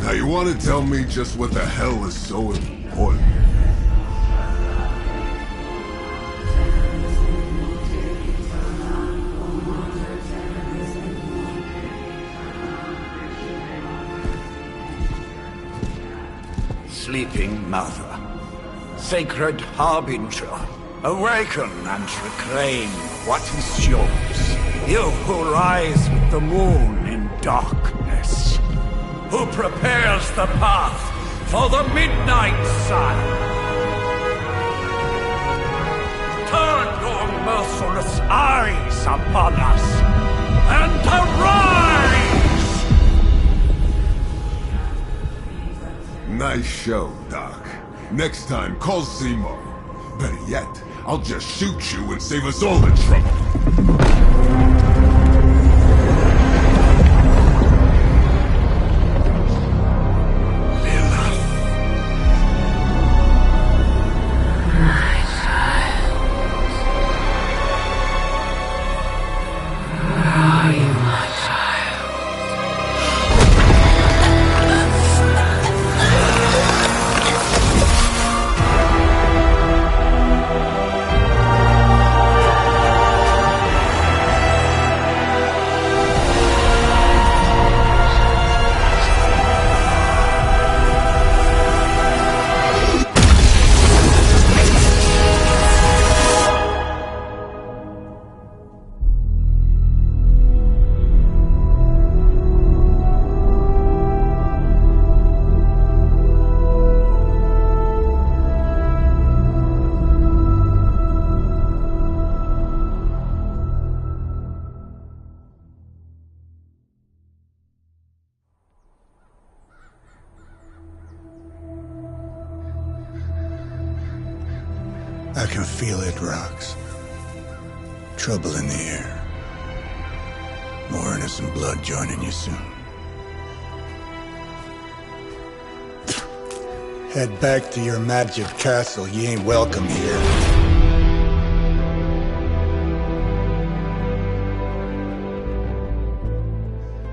Now you want to tell me just what the hell is so important? Sleeping Mother, sacred harbinger, awaken and reclaim what is yours. You who rise with the moon in darkness, who prepares the path for the midnight sun. Turn your merciless eyes upon us, and arise! Nice show, Doc. Next time, call Seymour. Better yet, I'll just shoot you and save us all the trouble. I can feel it, Rox. Trouble in the air. More innocent blood joining you soon. Head back to your magic castle. You ain't welcome here.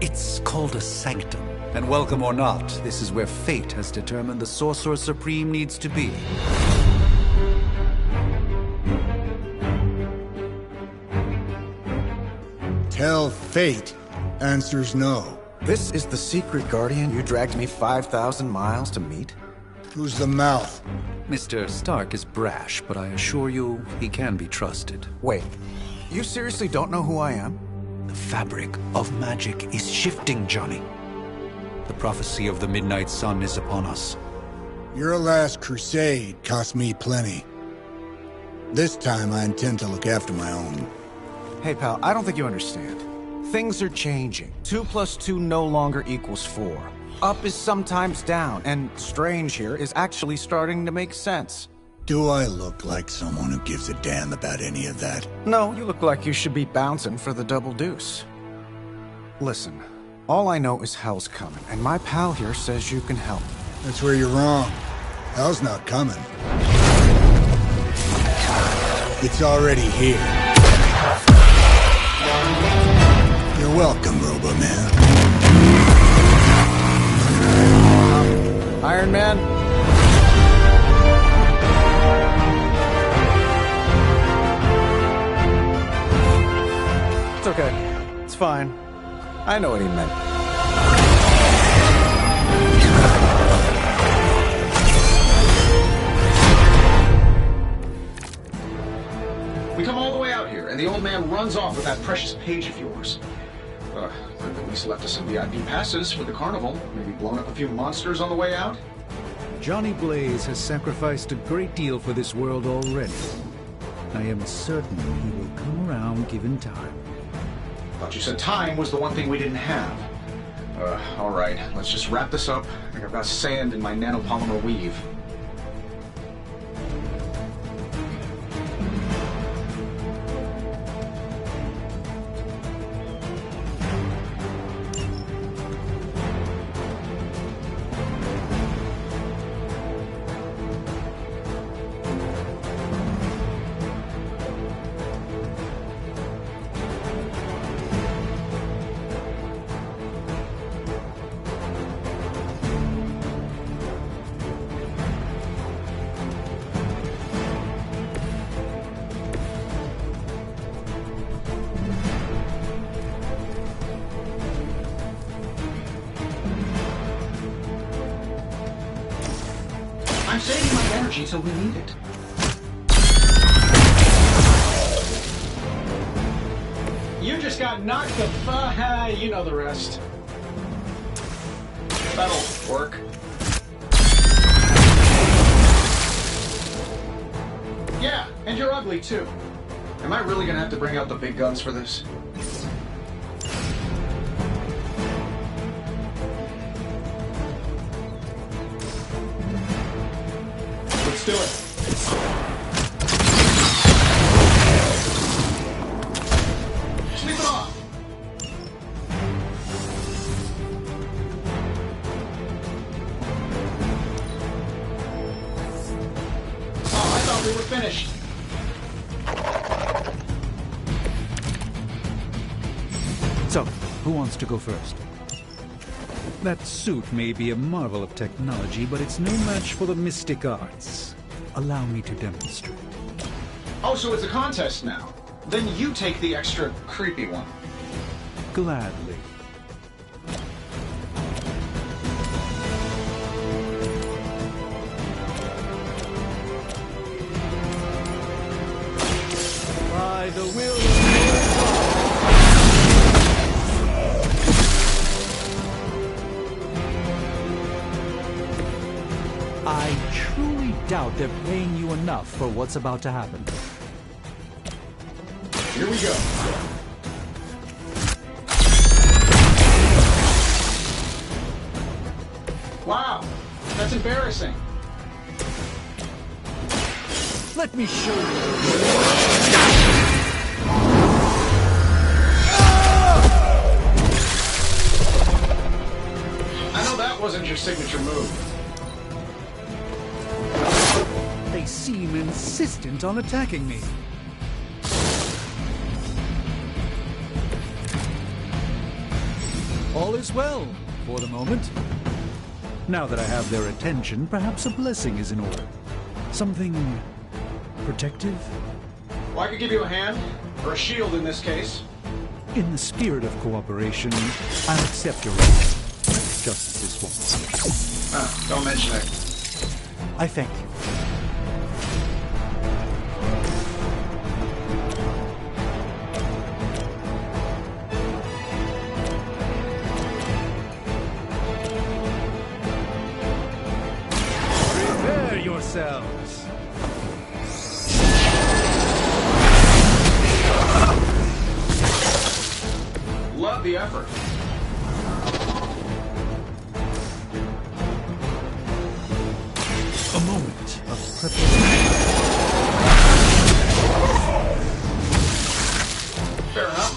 It's called a sanctum. And welcome or not, this is where fate has determined the Sorcerer Supreme needs to be. Tell fate. Answers no. This is the secret guardian you dragged me 5,000 miles to meet? Who's the mouth? Mr. Stark is brash, but I assure you, he can be trusted. Wait, you seriously don't know who I am? The fabric of magic is shifting, Johnny. The prophecy of the Midnight Sun is upon us. Your last crusade cost me plenty. This time I intend to look after my own. Hey pal, I don't think you understand. Things are changing. 2 + 2 no longer equals 4. Up is sometimes down, and strange here is actually starting to make sense. Do I look like someone who gives a damn about any of that? No, you look like you should be bouncing for the double deuce. Listen, all I know is hell's coming, and my pal here says you can help. That's where you're wrong. Hell's not coming. It's already here. You're welcome, Robo-Man. Iron Man? It's okay. It's fine. I know what he meant. We come all the way out here, and the old man runs off with that precious page of yours. Could have at least left us some VIP passes for the carnival. Maybe blown up a few monsters on the way out. Johnny Blaze has sacrificed a great deal for this world already. I am certain he will come around given time. Thought you said time was the one thing we didn't have. All right, let's just wrap this up. I think I've got sand in my nanopolymer weave. I'm saving my energy till we need it. You just got knocked the you know the rest. That'll work. Yeah, and you're ugly too. Am I really gonna have to bring out the big guns for this? Let's do it. Sleep it off. Oh, I thought we were finished. So, who wants to go first? That suit may be a marvel of technology, but it's no match for the mystic arts. Allow me to demonstrate. Oh, so it's a contest now. Then you take the extra creepy one. Gladly. By the will of I truly doubt they're paying you enough for what's about to happen. Here we go. Wow, that's embarrassing. Let me show you. I know that wasn't your signature move. They seem insistent on attacking me. All is well, for the moment. Now that I have their attention, perhaps a blessing is in order. Something protective? Well, I could give you a hand, or a shield in this case. In the spirit of cooperation, I'll accept your offer. Just this once. Don't mention it. I thank you. Prepare yourselves. Love the effort. A moment of preparation. Fair enough.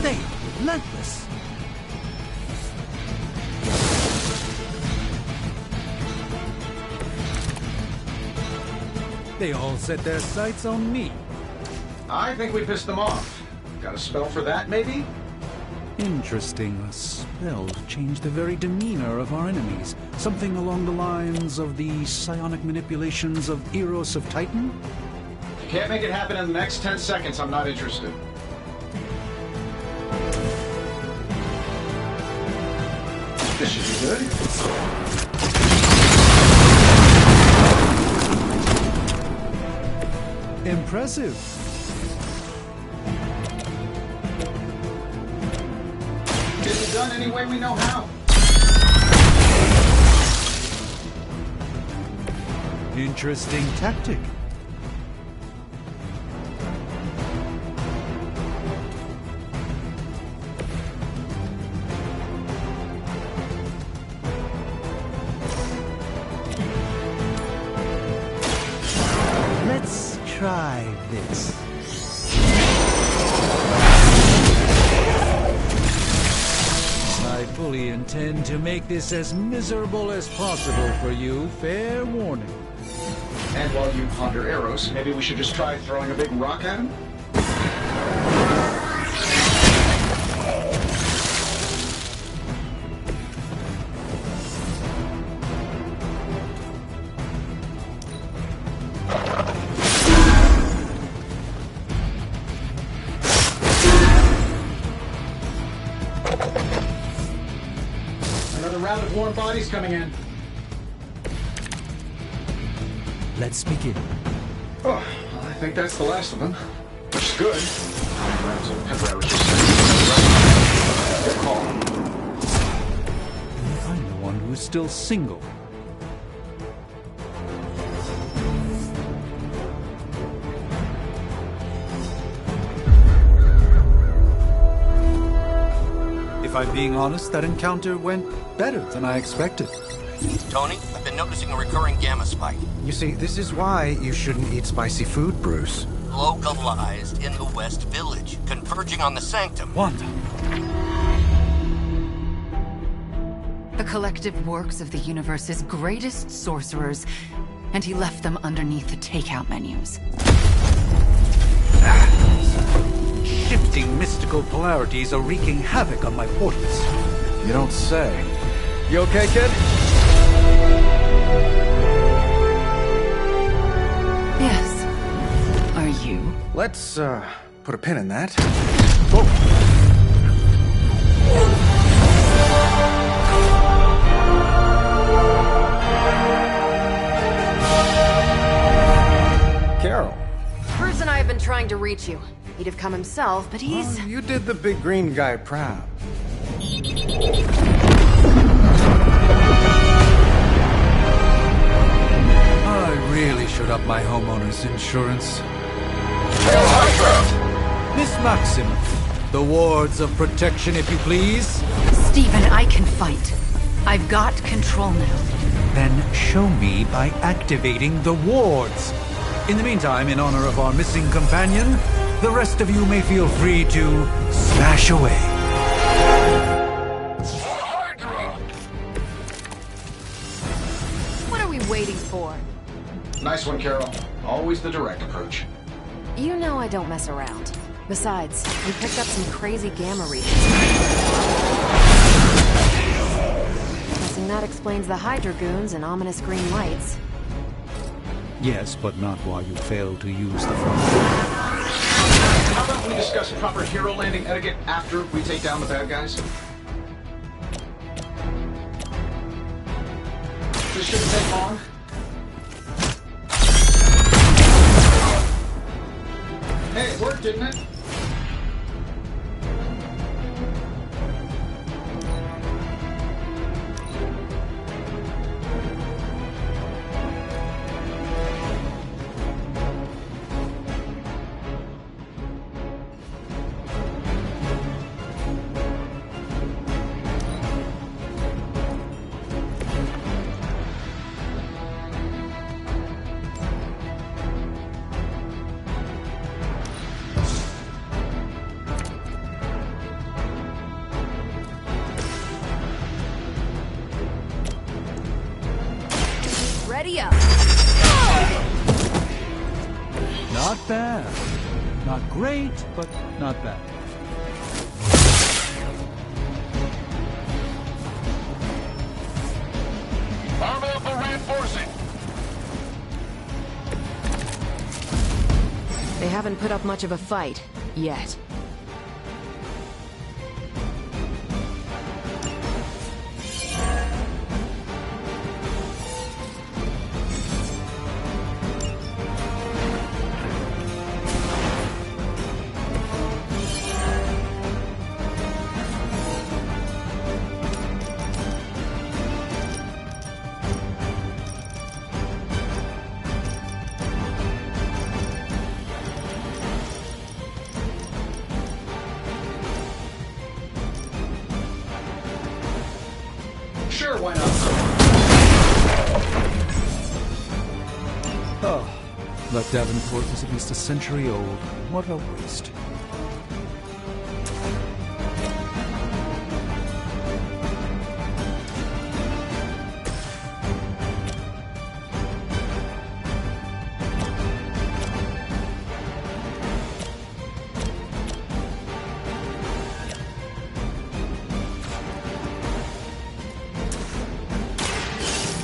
They are relentless. They all set their sights on me. I think we pissed them off. Got a spell for that, maybe? Interesting. A spell to change the very demeanor of our enemies. Something along the lines of the psionic manipulations of Eros of Titan? If you can't make it happen in the next 10 seconds, I'm not interested. This should be good. Impressive. Get it done any way we know how. Interesting tactic. Let's try this. I fully intend to make this as miserable as possible for you. Fair warning. And while you ponder arrows, maybe we should just try throwing a big rock at him? crowd of warm bodies coming in. Let's begin. Oh, I think that's the last of them. Which is good. Pepper, I was just saying. Good call. I'm the one who's still single. If I'm being honest, that encounter went better than I expected. Tony, I've been noticing a recurring gamma spike. You see, this is why you shouldn't eat spicy food, Bruce. Localized in the West Village, converging on the Sanctum. Wanda. The collective works of the universe's greatest sorcerers, and he left them underneath the takeout menus. Shifting mystical polarities are wreaking havoc on my portals. You don't say. You okay, kid? Yes. Are you? Let's, put a pin in that. Carol. Bruce and I have been trying to reach you. He'd have come himself, but he's... You did the big green guy proud. I really should up my homeowner's insurance. Miss Maximoff, the wards of protection, if you please. Stephen, I can fight. I've got control now. Then show me by activating the wards. In the meantime, in honor of our missing companion, the rest of you may feel free to smash away. What are we waiting for? Nice one, Carol. Always the direct approach. You know I don't mess around. Besides, we picked up some crazy gamma regions. Guessing that explains the Hydra goons and ominous green lights. Yes, but not while you fail to use the front. How about we discuss proper hero landing etiquette after we take down the bad guys? This shouldn't take long. Hey, it worked, didn't it? Ready up. Not bad. Not great, but not bad. Arm up for reinforcing. They haven't put up much of a fight, yet. Sure, why not? Oh, that Davenport is at least a century old. What a waste.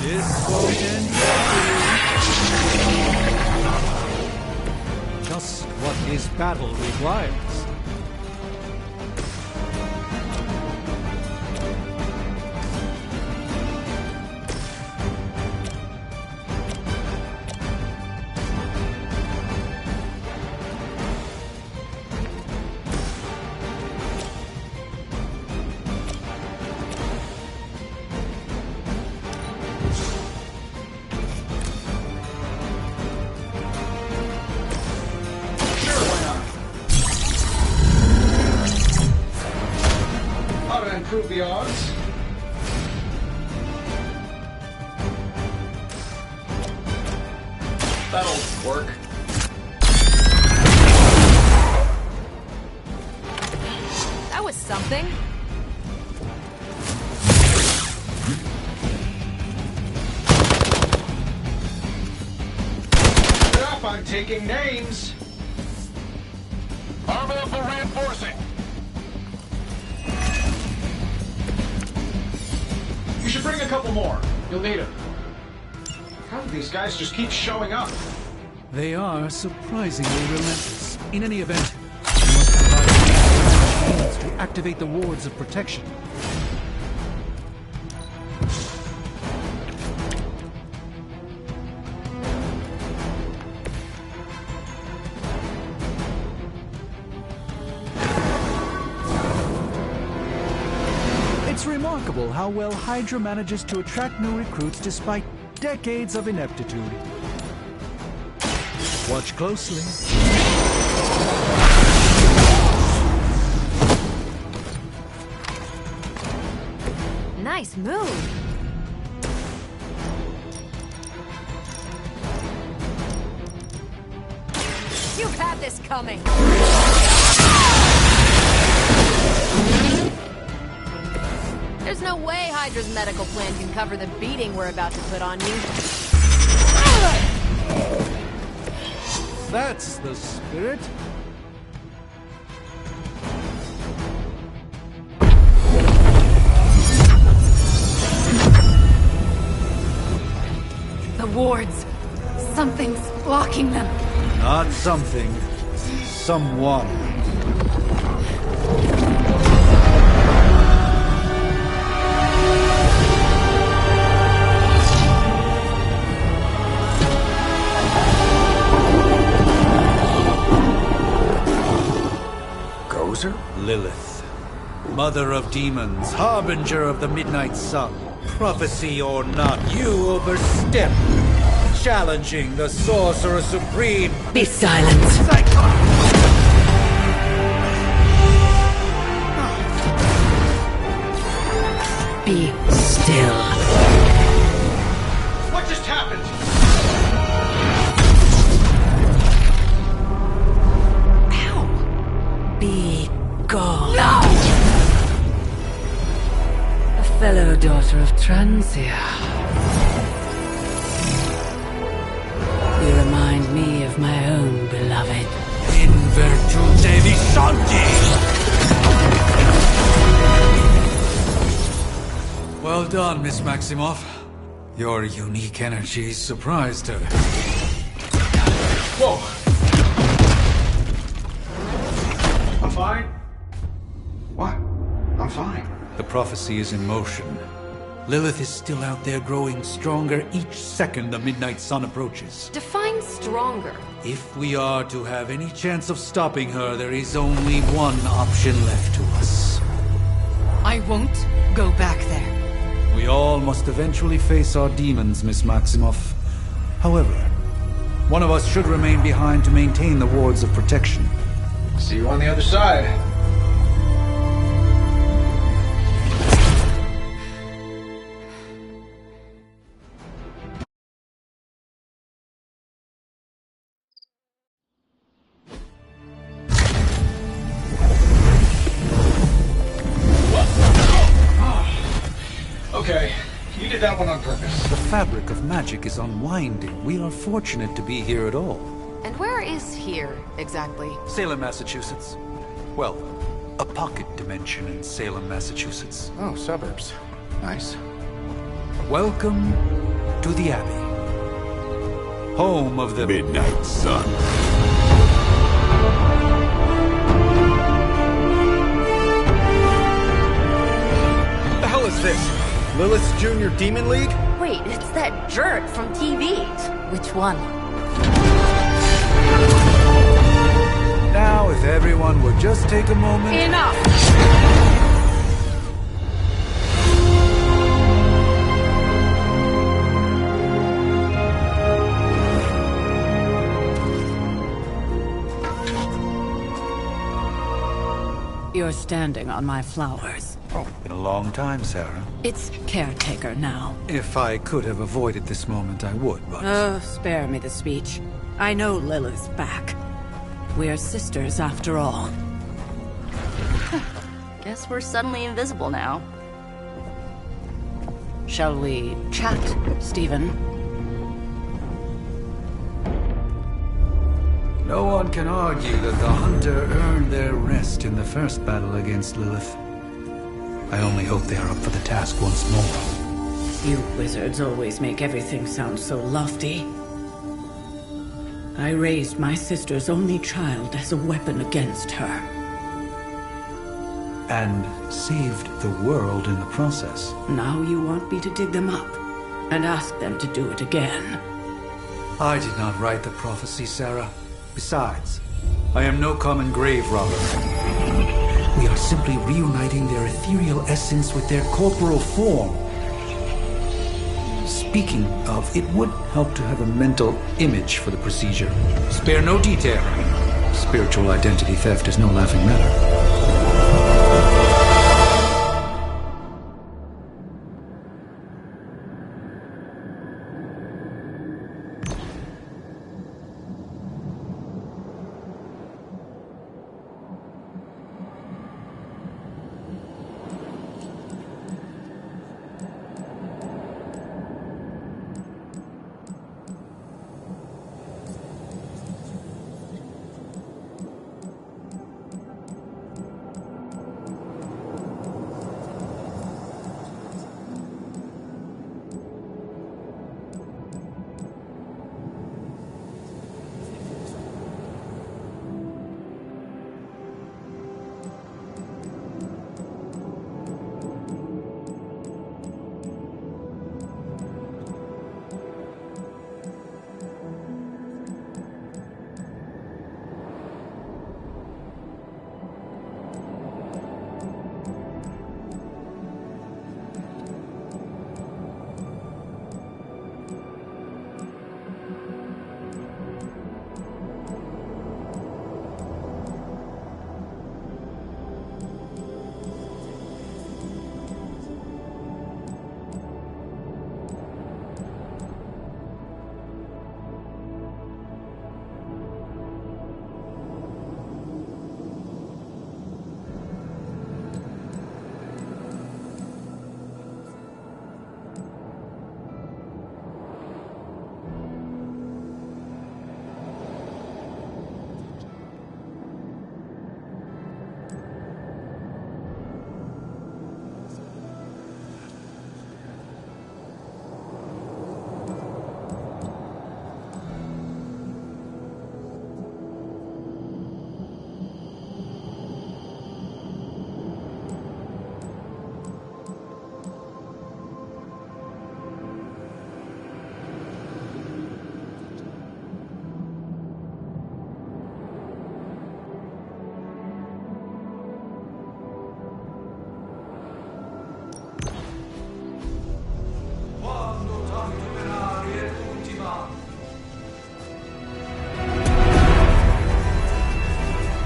This won't end well. Just what his battle requires. improve the odds. That'll work. That was something. Get up, I'm taking names. Armor up for reinforcing. You should bring a couple more. You'll need them. How do these guys just keep showing up? They are surprisingly relentless. In any event, you must provide means to activate the wards of protection. It's remarkable how well Hydra manages to attract new recruits despite decades of ineptitude. Watch closely. Nice move. You've had this coming. There's no way Hydra's medical plan can cover the beating we're about to put on you. That's the spirit. The wards. Something's blocking them. Not something. Someone. Lilith, mother of demons, harbinger of the midnight sun. Prophecy or not, you overstep, challenging the Sorcerer Supreme. Be silent. Be still. What just happened? Be gone. No! A fellow daughter of Transia. You remind me of my own beloved. In virtute vishanti! Well done, Miss Maximoff. Your unique energy surprised her. Whoa! I'm fine. What? I'm fine. The prophecy is in motion. Lilith is still out there growing stronger each second the midnight sun approaches. Define stronger. If we are to have any chance of stopping her, there is only one option left to us. I won't go back there. We all must eventually face our demons, Miss Maximoff. However, one of us should remain behind to maintain the wards of protection. See you on the other side. Okay, you did that one on purpose. The fabric of magic is unwinding. We are fortunate to be here at all. And where is here, exactly? Salem, Massachusetts. Well, a pocket dimension in Salem, Massachusetts. Oh, suburbs. Nice. Welcome to the Abbey. Home of the Midnight Sun. What the hell is this? Lilith's Junior Demon League? Wait, it's that jerk from TV. Which one? Now, if everyone would just take a moment... Enough! You're standing on my flowers. Been a long time, Sarah. It's caretaker now. If I could have avoided this moment, I would, but... Oh, spare me the speech. I know Lilith's back. We're sisters after all. Guess we're suddenly invisible now. Shall we chat, Stephen? No one can argue that the Hunter earned their rest in the first battle against Lilith. I only hope they are up for the task once more. You wizards always make everything sound so lofty. I raised my sister's only child as a weapon against her. And saved the world in the process. Now you want me to dig them up and ask them to do it again. I did not write the prophecy, Sarah. Besides, I am no common grave robber. We are simply reuniting their ethereal essence with their corporal form. Speaking of, it would help to have a mental image for the procedure. Spare no detail. Spiritual identity theft is no laughing matter.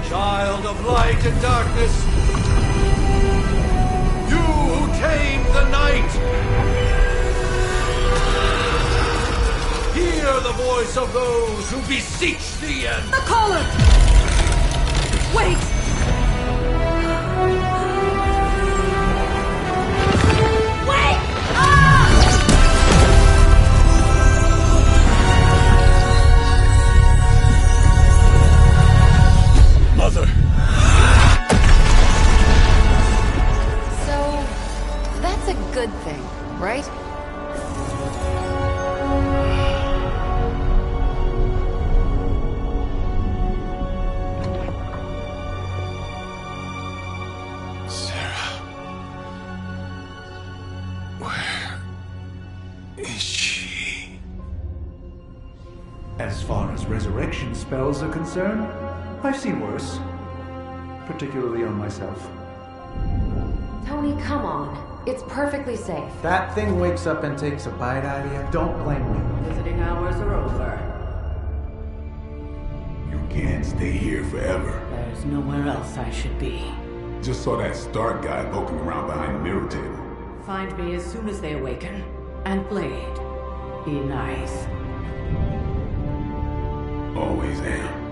Child of light and darkness, you who tame the night, hear the voice of those who beseech thee and... The caller! Wait! Wait! Mother! So, that's a good thing, right? Sarah. Where is she? As far as resurrection spells are concerned, I've seen worse. Particularly on myself. Tony, come on. It's perfectly safe. That thing wakes up and takes a bite out of you. Don't blame me. Visiting hours are over. You can't stay here forever. There's nowhere else I should be. Just saw that Stark guy poking around behind the mirror table. Find me as soon as they awaken. And Blade, be nice. Always am.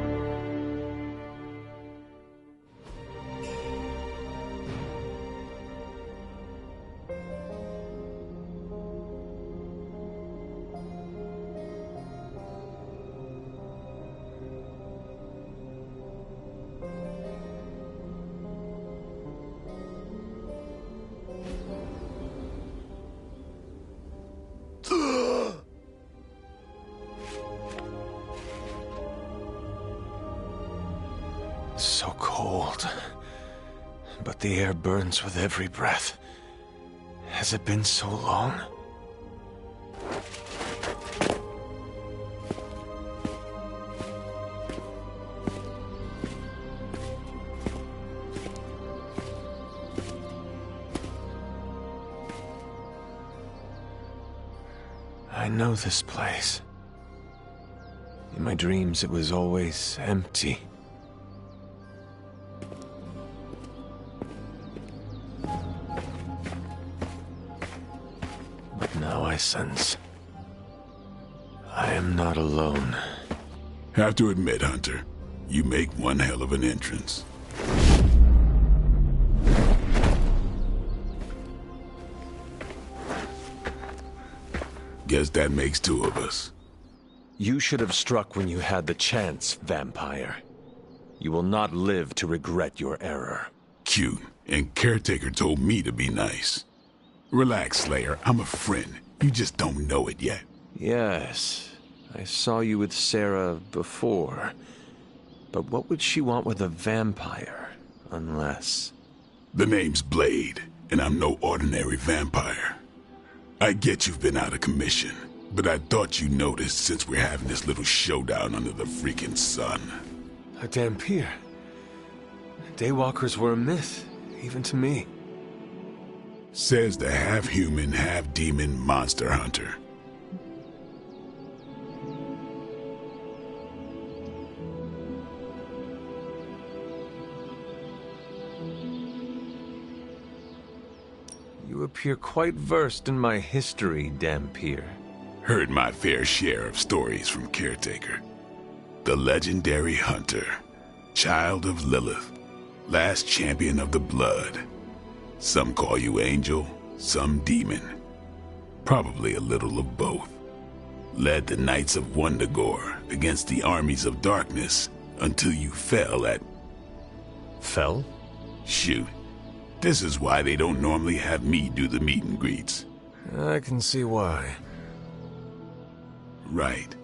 So cold. But the air burns with every breath. Has it been so long? I know this place. In my dreams, it was always empty. But now I sense I am not alone. Have to admit, Hunter, you make one hell of an entrance. Guess that makes two of us. You should have struck when you had the chance, vampire. You will not live to regret your error. Cute, and Caretaker told me to be nice. Relax, Slayer, I'm a friend. You just don't know it yet. Yes, I saw you with Sarah before. But what would she want with a vampire, unless... The name's Blade, and I'm no ordinary vampire. I get you've been out of commission, but I thought you noticed since we're having this little showdown under the freaking sun. A Dampier. Daywalkers were a myth, even to me. Says the half-human, half-demon monster hunter. You appear quite versed in my history, Dampier. Heard my fair share of stories from Caretaker. The legendary hunter, child of Lilith, last champion of the blood. Some call you angel, some demon. Probably a little of both. Led the Knights of Wundagore against the armies of darkness until you fell at... Fell? Shoot. This is why they don't normally have me do the meet and greets. I can see why. Right.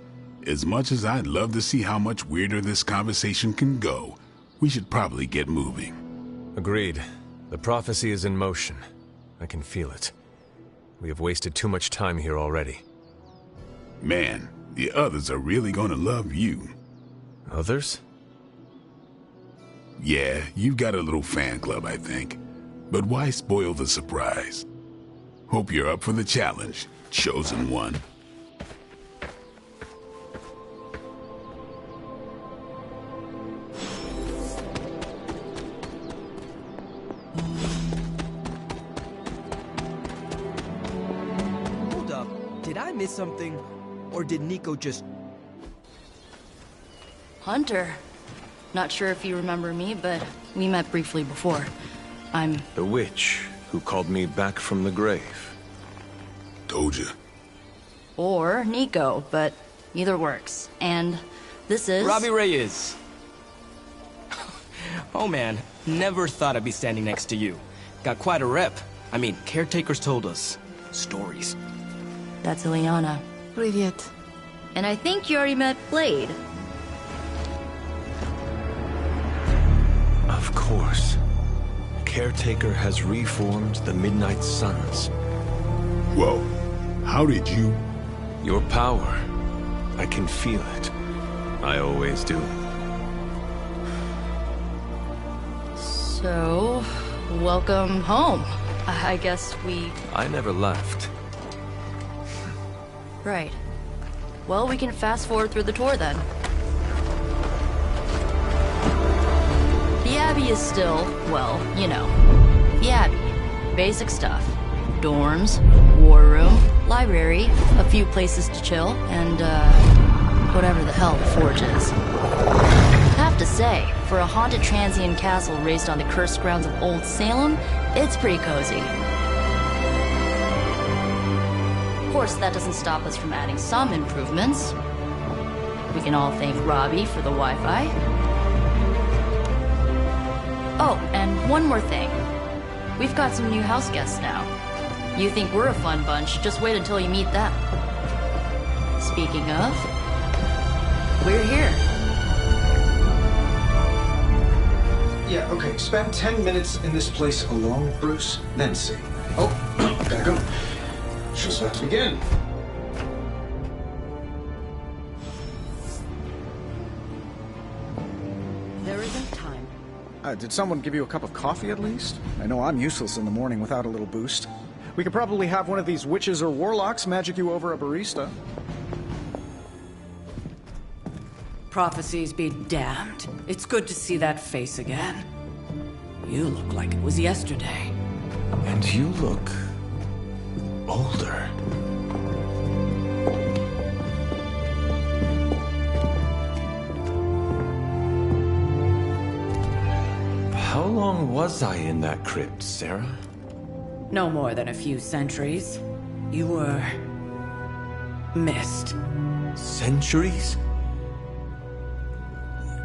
As much as I'd love to see how much weirder this conversation can go, we should probably get moving. Agreed. The prophecy is in motion. I can feel it. We have wasted too much time here already. Man, the others are really gonna love you. Others? Yeah, you've got a little fan club, I think. But why spoil the surprise? Hope you're up for the challenge, chosen one. Hold up. Did I miss something? Or did Nico just... Hunter. Not sure if you remember me, but we met briefly before. I'm... The witch who called me back from the grave. Told you. Or Nico, but either works. And this is... Robbie Reyes. Oh man, never thought I'd be standing next to you. Got quite a rep. I mean, caretakers told us. Stories. That's Ileana. Привет. And I think you already met Blade. Of course. Caretaker has reformed the Midnight Suns. Whoa. How did you... Your power. I can feel it. I always do. So... welcome home. I guess we... I never left. Right. Well, we can fast forward through the tour then. The Abbey is still, well, you know, the Abbey. Basic stuff. Dorms, war room, library, a few places to chill, and, whatever the hell the Forge is. Have to say, for a haunted transient castle raised on the cursed grounds of Old Salem, it's pretty cozy. Of course, that doesn't stop us from adding some improvements. We can all thank Robbie for the Wi-Fi. Oh, and one more thing. We've got some new house guests now. You think we're a fun bunch, just wait until you meet them. Speaking of, we're here. Yeah, okay. Spend 10 minutes in this place alone, Bruce, then see. Oh, gotta go. Show's about to begin. There isn't time. Did someone give you a cup of coffee at least? I know I'm useless in the morning without a little boost. We could probably have one of these witches or warlocks magic you over a barista. Prophecies be damned. It's good to see that face again. You look like it was yesterday. And you look older. How long was I in that crypt, Sarah? No more than a few centuries. You were... missed. Centuries?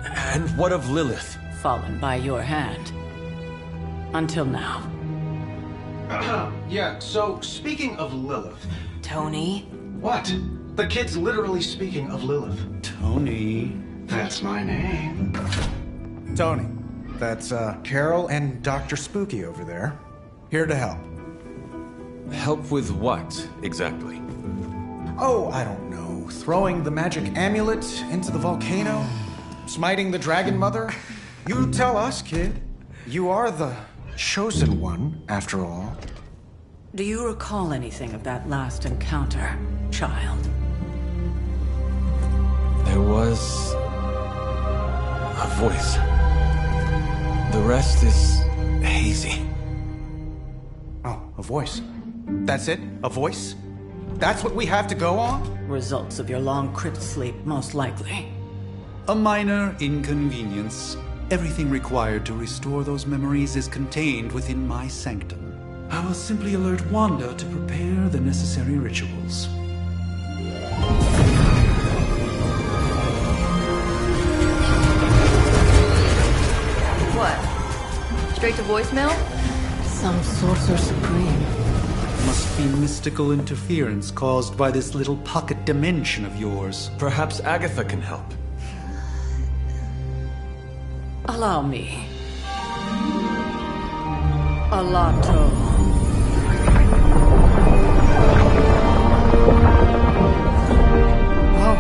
And what of Lilith? Fallen by your hand. Until now. Yeah, so speaking of Lilith... Tony? What? The kid's literally speaking of Lilith. Tony. That's my name. Tony. That's, Carol and Dr. Spooky over there. Here to help. Help with what, exactly? Oh, I don't know. Throwing the magic amulet into the volcano? Smiting the Dragon Mother? You tell us, kid. You are the chosen one, after all. Do you recall anything of that last encounter, child? There was... a voice. The rest is hazy. Oh, a voice. That's it? A voice? That's what we have to go on? Results of your long crypt sleep, most likely. A minor inconvenience. Everything required to restore those memories is contained within my sanctum. I will simply alert Wanda to prepare the necessary rituals. What? Straight to voicemail? Some sorcerer supreme. Must be mystical interference caused by this little pocket dimension of yours. Perhaps Agatha can help. Allow me. Alato. Whoa,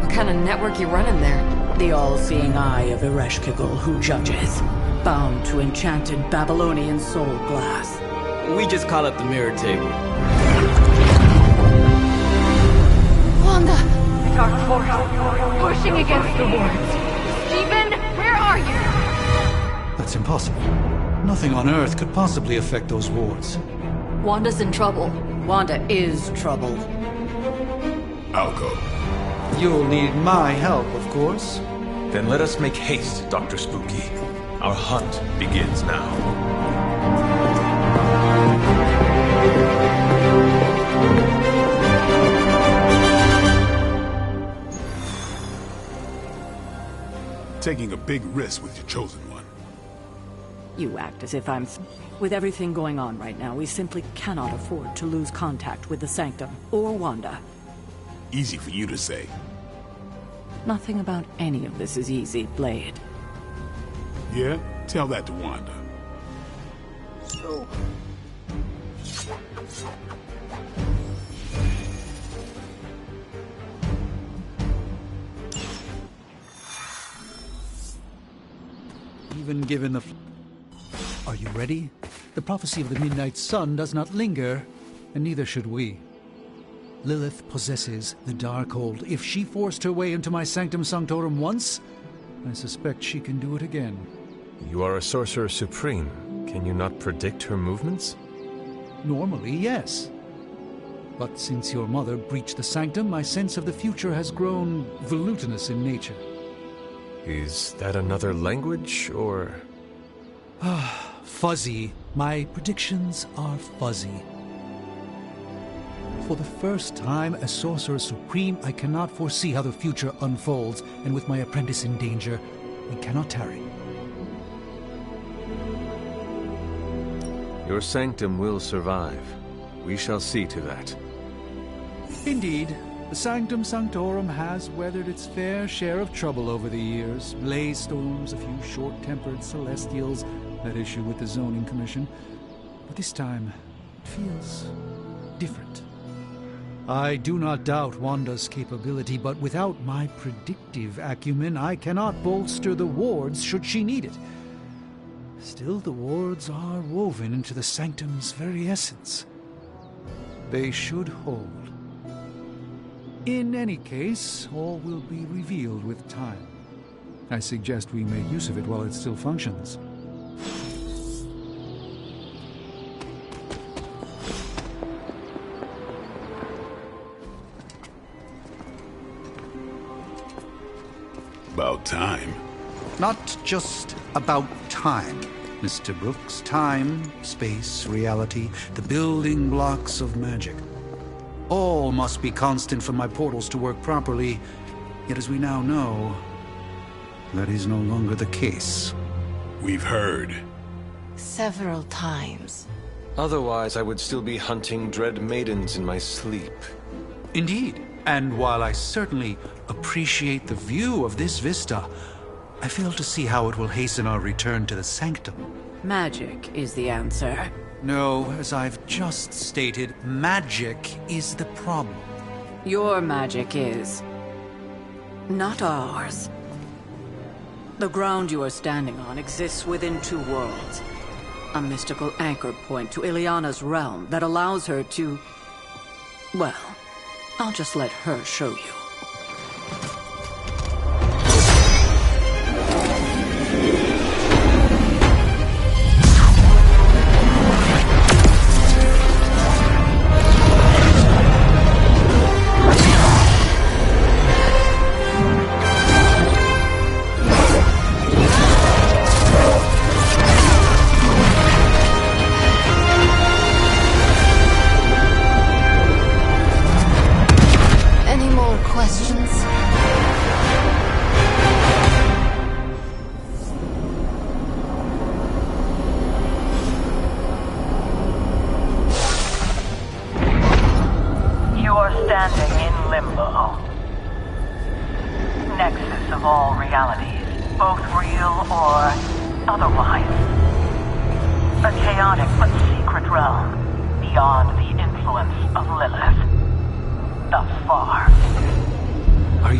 what kind of network you running there? The all-seeing eye of Ereshkigal who judges, bound to enchanted Babylonian soul glass. We just call it the mirror table. Wanda! Dark force, pushing against the wards. Stephen, where are you? That's impossible. Nothing on Earth could possibly affect those wards. Wanda's in trouble. Wanda is troubled. I'll go. You'll need my help, of course. Then let us make haste, Dr. Spooky. Our hunt begins now. Taking a big risk with your chosen one. You act as if I'm... With everything going on right now, we simply cannot afford to lose contact with the Sanctum or Wanda. Easy for you to say. Nothing about any of this is easy, Blade. Yeah? Tell that to Wanda. So... Even given the... Are you ready? The prophecy of the Midnight Sun does not linger, and neither should we. Lilith possesses the Darkhold. If she forced her way into my Sanctum Sanctorum once, I suspect she can do it again. You are a Sorcerer Supreme. Can you not predict her movements? Normally, yes. But since your mother breached the sanctum, my sense of the future has grown volutinous in nature. Is that another language, or...? Fuzzy. My predictions are fuzzy. For the first time as Sorcerer Supreme, I cannot foresee how the future unfolds, and with my apprentice in danger, we cannot tarry. Your sanctum will survive. We shall see to that. Indeed, the Sanctum Sanctorum has weathered its fair share of trouble over the years. Blaze storms, a few short-tempered celestials that issue with the Zoning Commission. But this time, it feels different. I do not doubt Wanda's capability, but without my predictive acumen, I cannot bolster the wards should she need it. Still, the wards are woven into the Sanctum's very essence. They should hold. In any case, all will be revealed with time. I suggest we make use of it while it still functions. About time. Not just about time, Mr. Brooks. Time, space, reality, the building blocks of magic. All must be constant for my portals to work properly, yet as we now know, that is no longer the case. We've heard. Several times. Otherwise, I would still be hunting dread maidens in my sleep. Indeed. And while I certainly appreciate the view of this vista, I fail to see how it will hasten our return to the Sanctum. Magic is the answer. No, as I've just stated, magic is the problem. Your magic is... not ours. The ground you are standing on exists within two worlds. A mystical anchor point to Ileana's realm that allows her to... well, I'll just let her show you.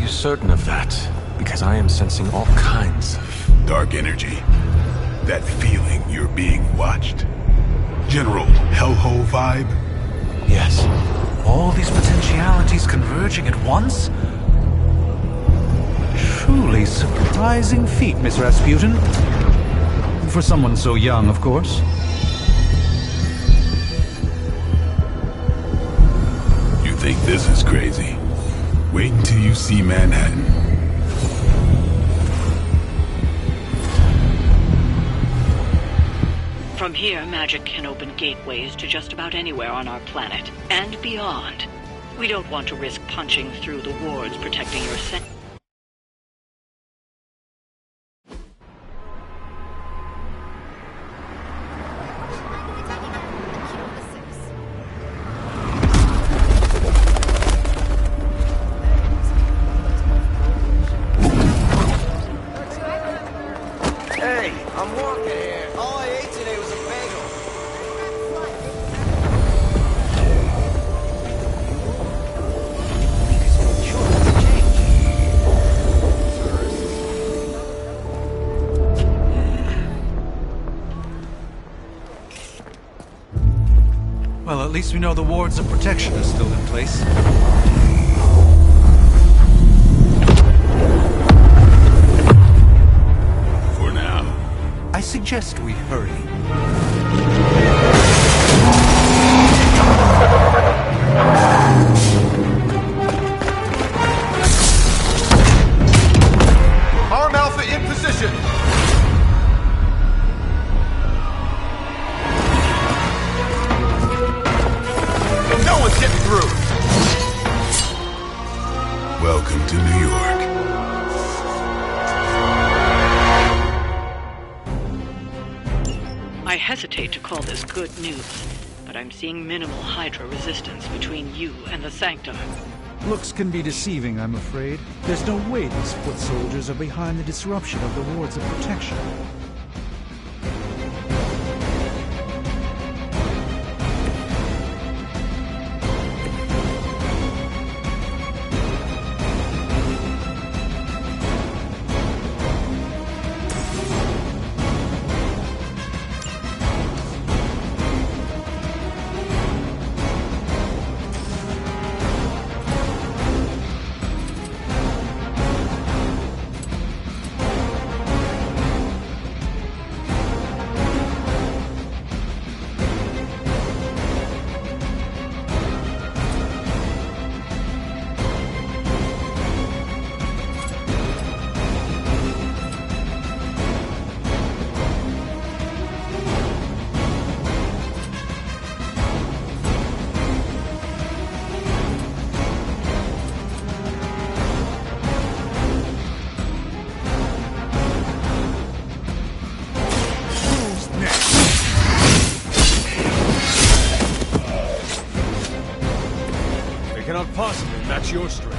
Certain of that, because I am sensing all kinds of... dark energy. That feeling you're being watched. General hellhole vibe? Yes. All these potentialities converging at once? Truly surprising feat, Miss Rasputin. For someone so young, of course. You think this is crazy? Wait until you see Manhattan. From here, magic can open gateways to just about anywhere on our planet, and beyond. We don't want to risk punching through the wards protecting your set. Well, at least we know the wards of protection are still in place. For now. I suggest we hurry. Arm Alpha in position! No one's getting through! Welcome to New York. I hesitate to call this good news, but I'm seeing minimal Hydra resistance between you and the Sanctum. Looks can be deceiving, I'm afraid. There's no way these foot soldiers are behind the disruption of the wards of protection. Cannot possibly match your strength.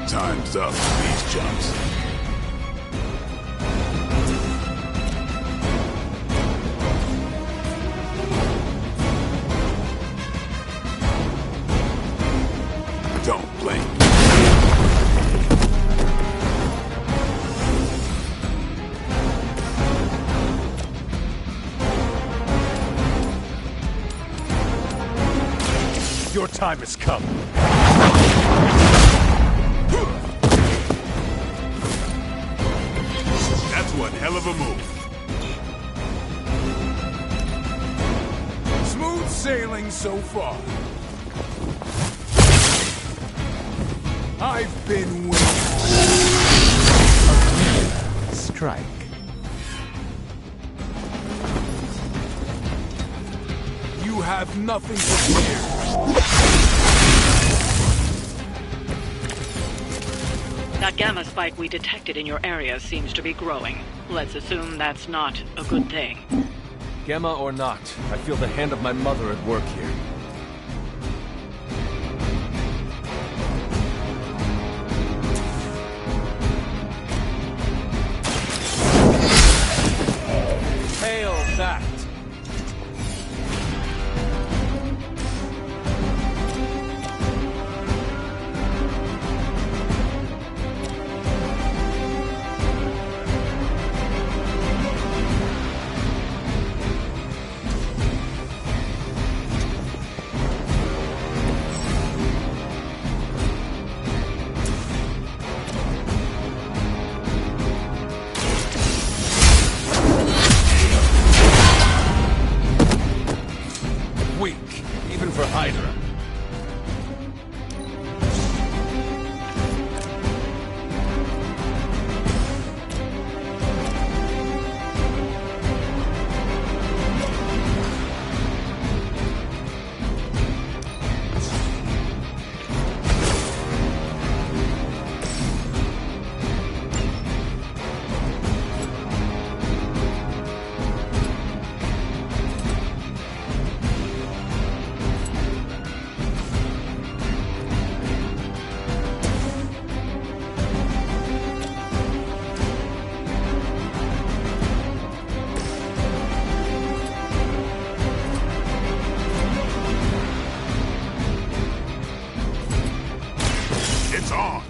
Time's up for these jumps. Don't blink. Your time has come. That's one hell of a move. Smooth sailing so far. I've been waiting. Strike. You have nothing to fear. That gamma spike we detected in your area seems to be growing. Let's assume that's not a good thing. Gamma or not, I feel the hand of my mother at work here. Hail that! It's on.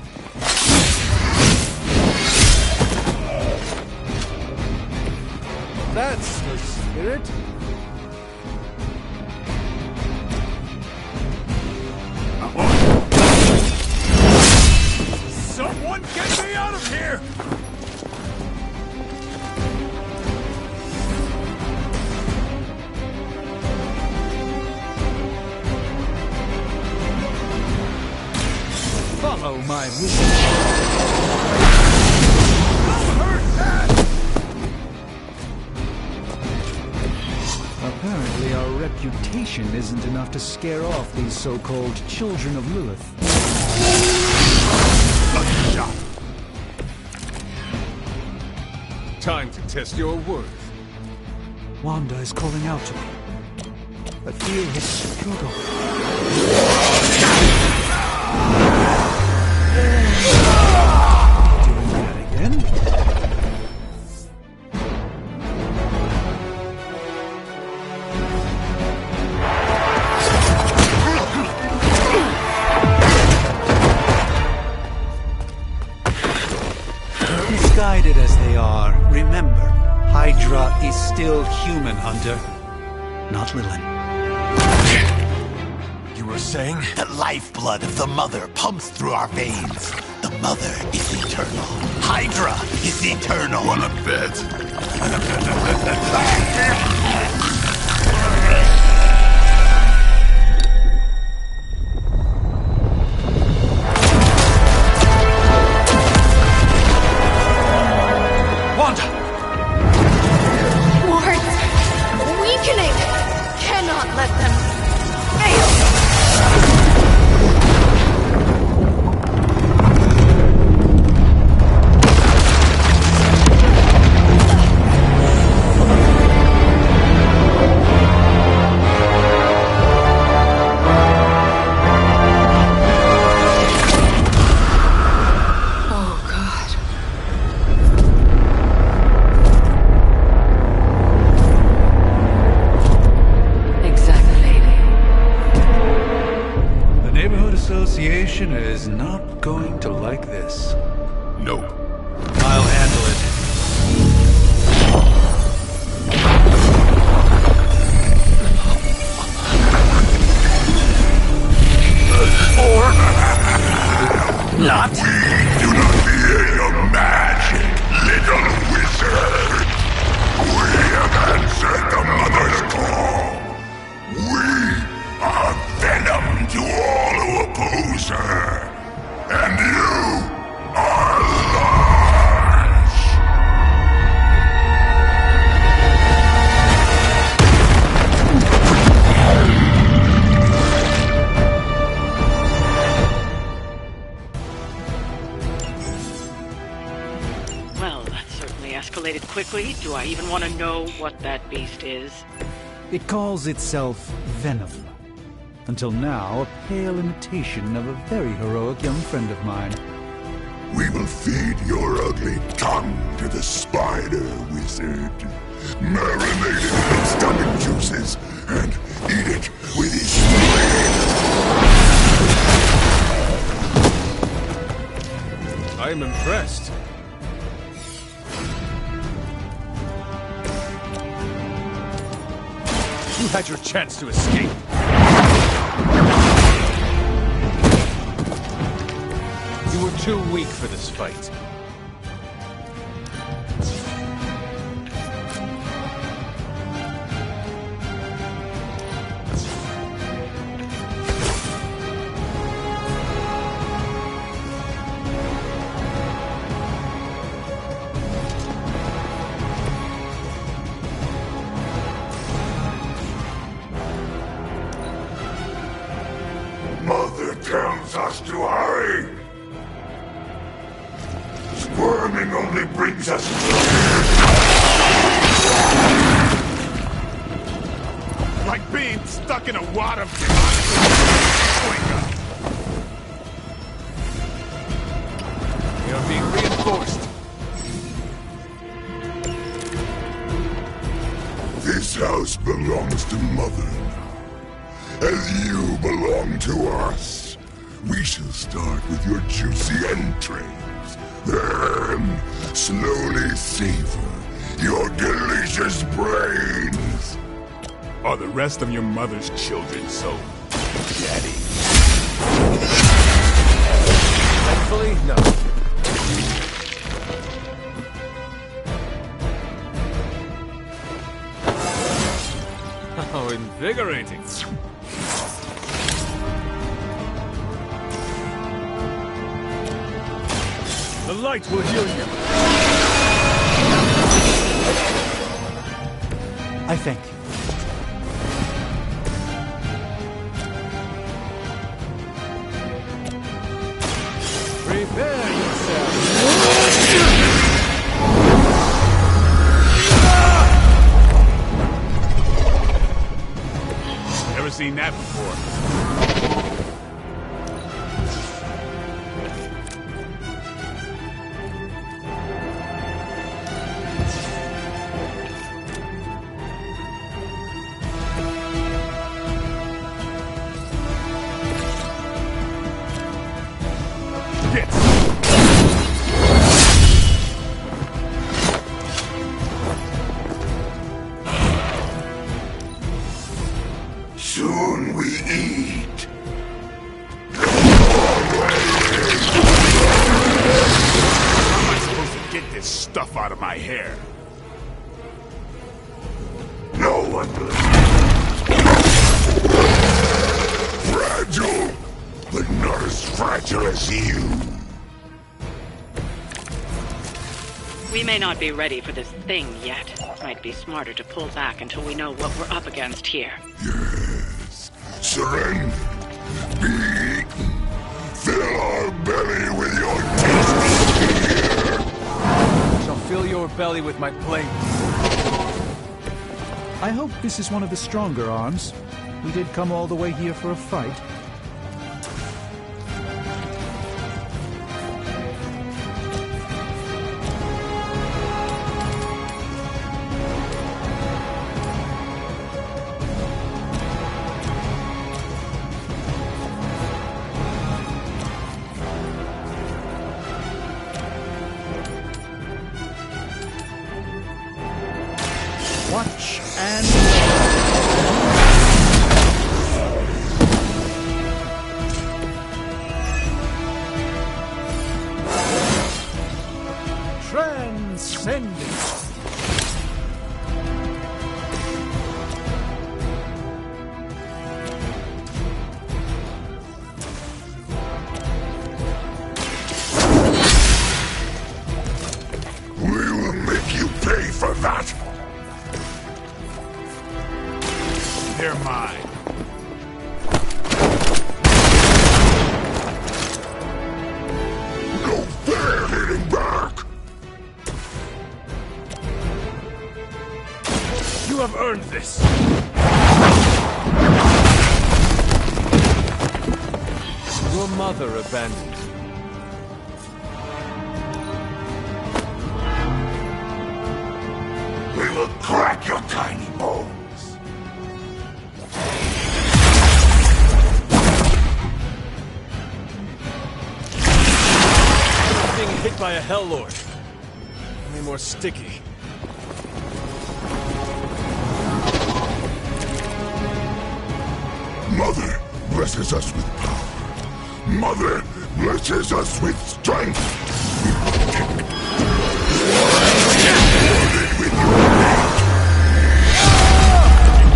That's the spirit. Someone get me out of here! Follow my wishes. Apparently our reputation isn't enough to scare off these so-called children of Lilith. Lucky shot. Time to test your worth. Wanda is calling out to me. I feel his struggle. Doing that again? Misguided as they are, remember, Hydra is still human, Hunter. Not Lilith. You were saying? The lifeblood of the Mother pumps through our veins. The Mother is eternal. Hydra is eternal. Wanna bet? Wanda! Wards! Weakening! Cannot let them fail! Oh, God. Exactly. The Neighborhood Association is not going to like this. Nope. I'll handle it. Not? Do not fear your magic, little wizard. We have answered the Mother's call. We are venom to all who oppose her. And you are large. Well, that certainly escalated quickly. Do I even want to know what that beast is? It calls itself Venom. Until now, a pale imitation of a very heroic young friend of mine. We will feed your ugly tongue to the spider wizard. Marinate it in its stomach juices and eat it with his brain. I am impressed. You had your chance to escape. You were too weak for this fight. Mother tells us to hurry. Squirming only brings us Like being stuck in a wad of We are being reinforced. This house belongs to Mother now, as you belong to us. We shall start with your juicy entrails, then slowly savor your delicious brains. Are the rest of your mother's children so chatty? Thankfully, no. How invigorating. The light will heal you. I thank you. Prepare yourself. Never seen that before. Soon we eat. How am I supposed to get this stuff out of my hair? No one fragile, but not as fragile as you. We may not be ready for this thing yet. Might be smarter to pull back until we know what we're up against here. Yes. Surrender. Be eaten. Fill our belly with your tasty fear. Shall fill your belly with my blade. I hope this is one of the stronger arms. We did come all the way here for a fight. Watch and... Transcendent. We will make you pay for that. They're mine. No fair hitting back. You have earned this. Your mother abandoned you. We will crack your tiny bones. Being hit by a Hell Lord. Only more sticky. Mother blesses us with power. Mother blesses us with strength.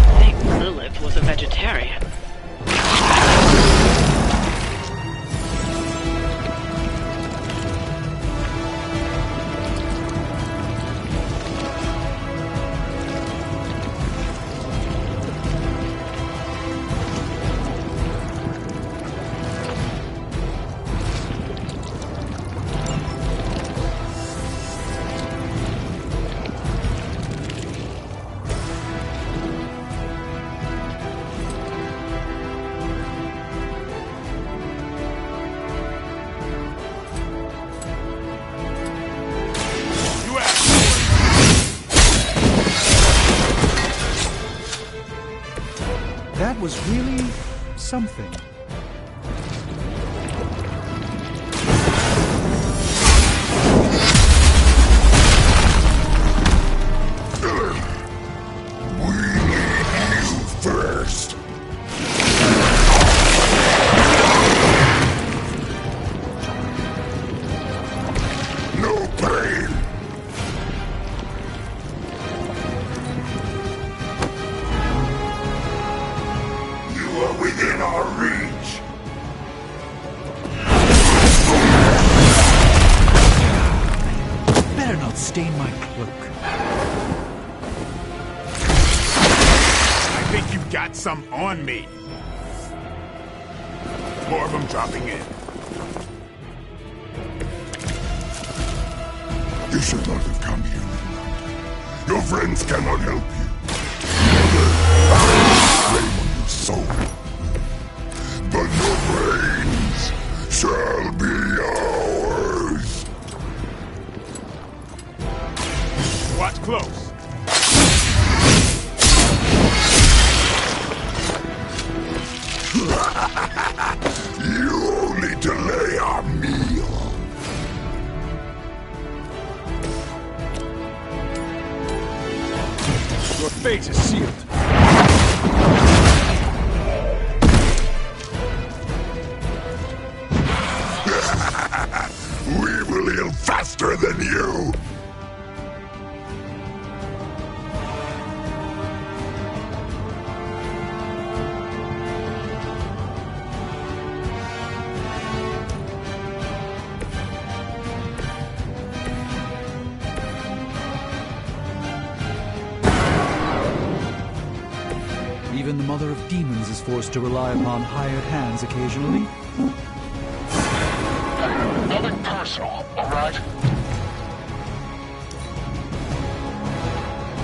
I think Lilith was a vegetarian. That was really something. some on me. More of them dropping in. You should not have come here, little hunter. Your friends cannot help you. Blame on your soul. But your brains shall be ours. Watch close. You only delay our meal. Your fate is sealed. We will heal faster than you. Even the Mother of Demons is forced to rely upon hired hands occasionally. Nothing personal, all right?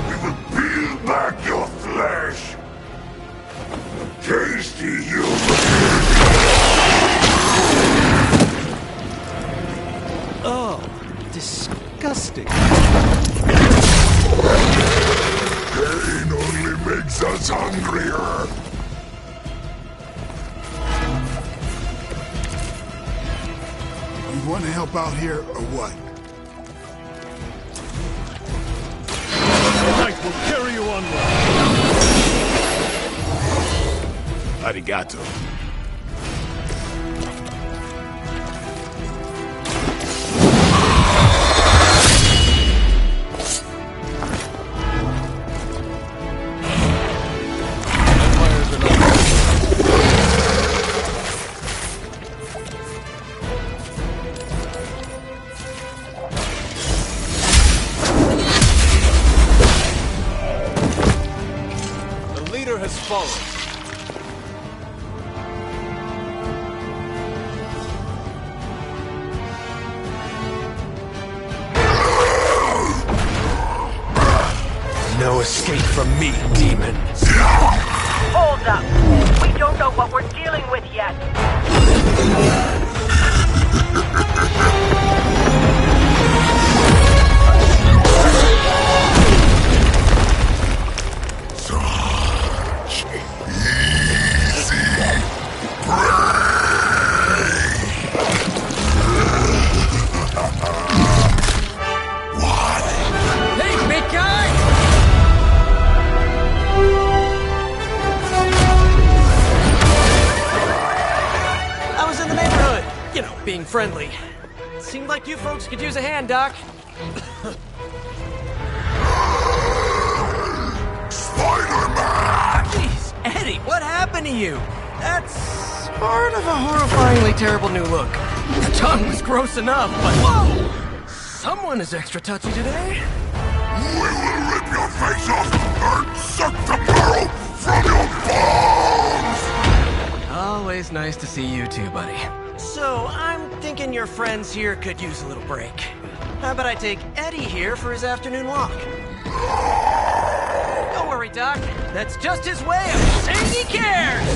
We will peel back your flesh. Tasty human. Oh, disgusting. Pain only makes us hungrier. You want to help out here, or what? The knight will carry you onward. Arigato. The leader has fallen. No escape from me, demon. Hold up. We don't know what we're dealing with yet. Such easy prey. What? Hey, big guy! I was in the neighborhood. You know, being friendly. Seemed like you folks could use a hand, Doc. Spider-Man! Jeez, Eddie, what happened to you? That's sort of a horrifyingly terrible new look. The tongue was gross enough, but whoa! Someone is extra touchy today. We will rip your face off and suck the marrow from your bones! Always nice to see you too, buddy. So, I'm thinking your friends here could use a little break. How about I take Eddie here for his afternoon walk? Don't worry, Doc. That's just his way of saying he cares!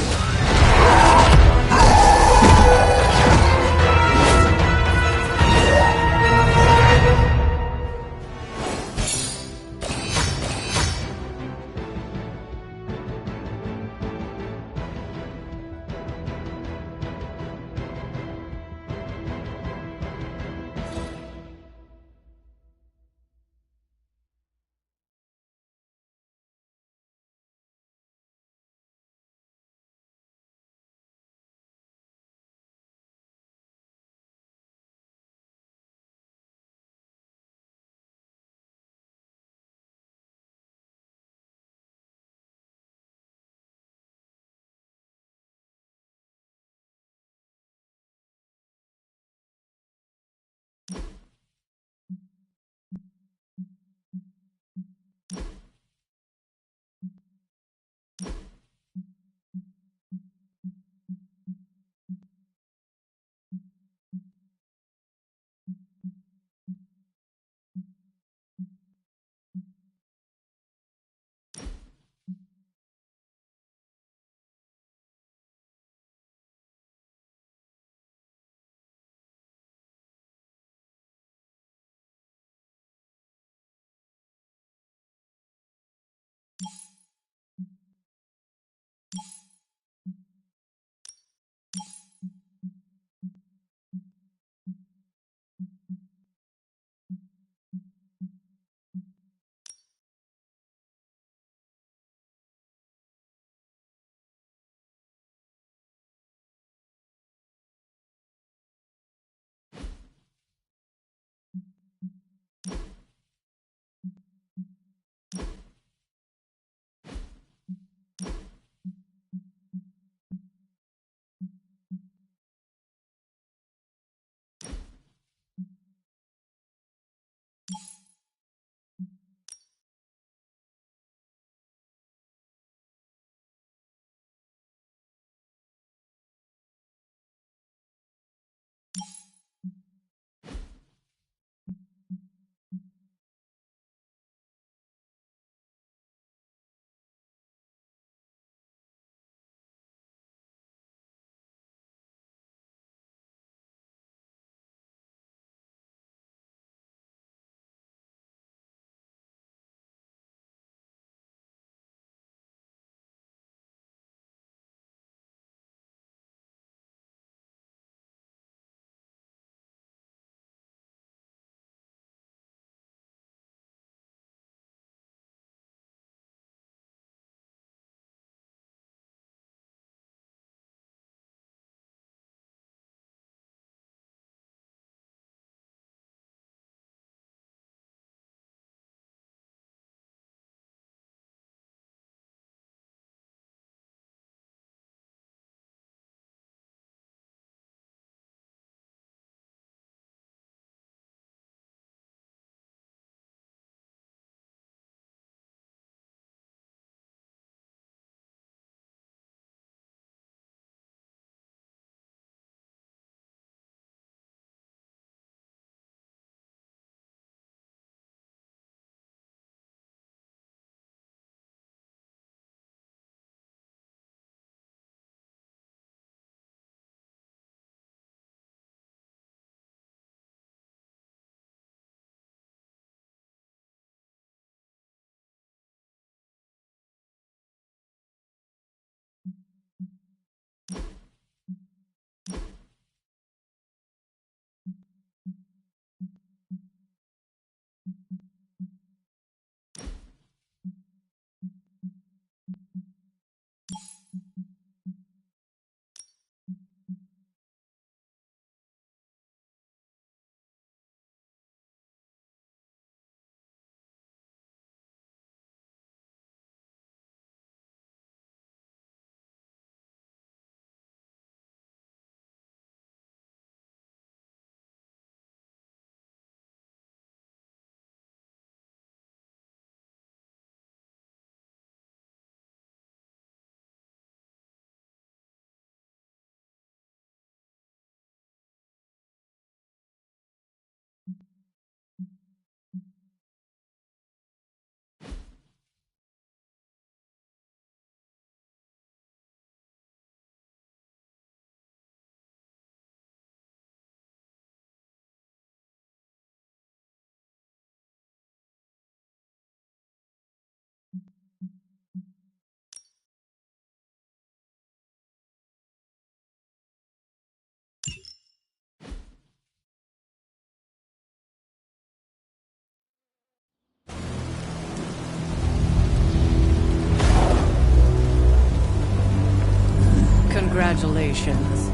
Congratulations.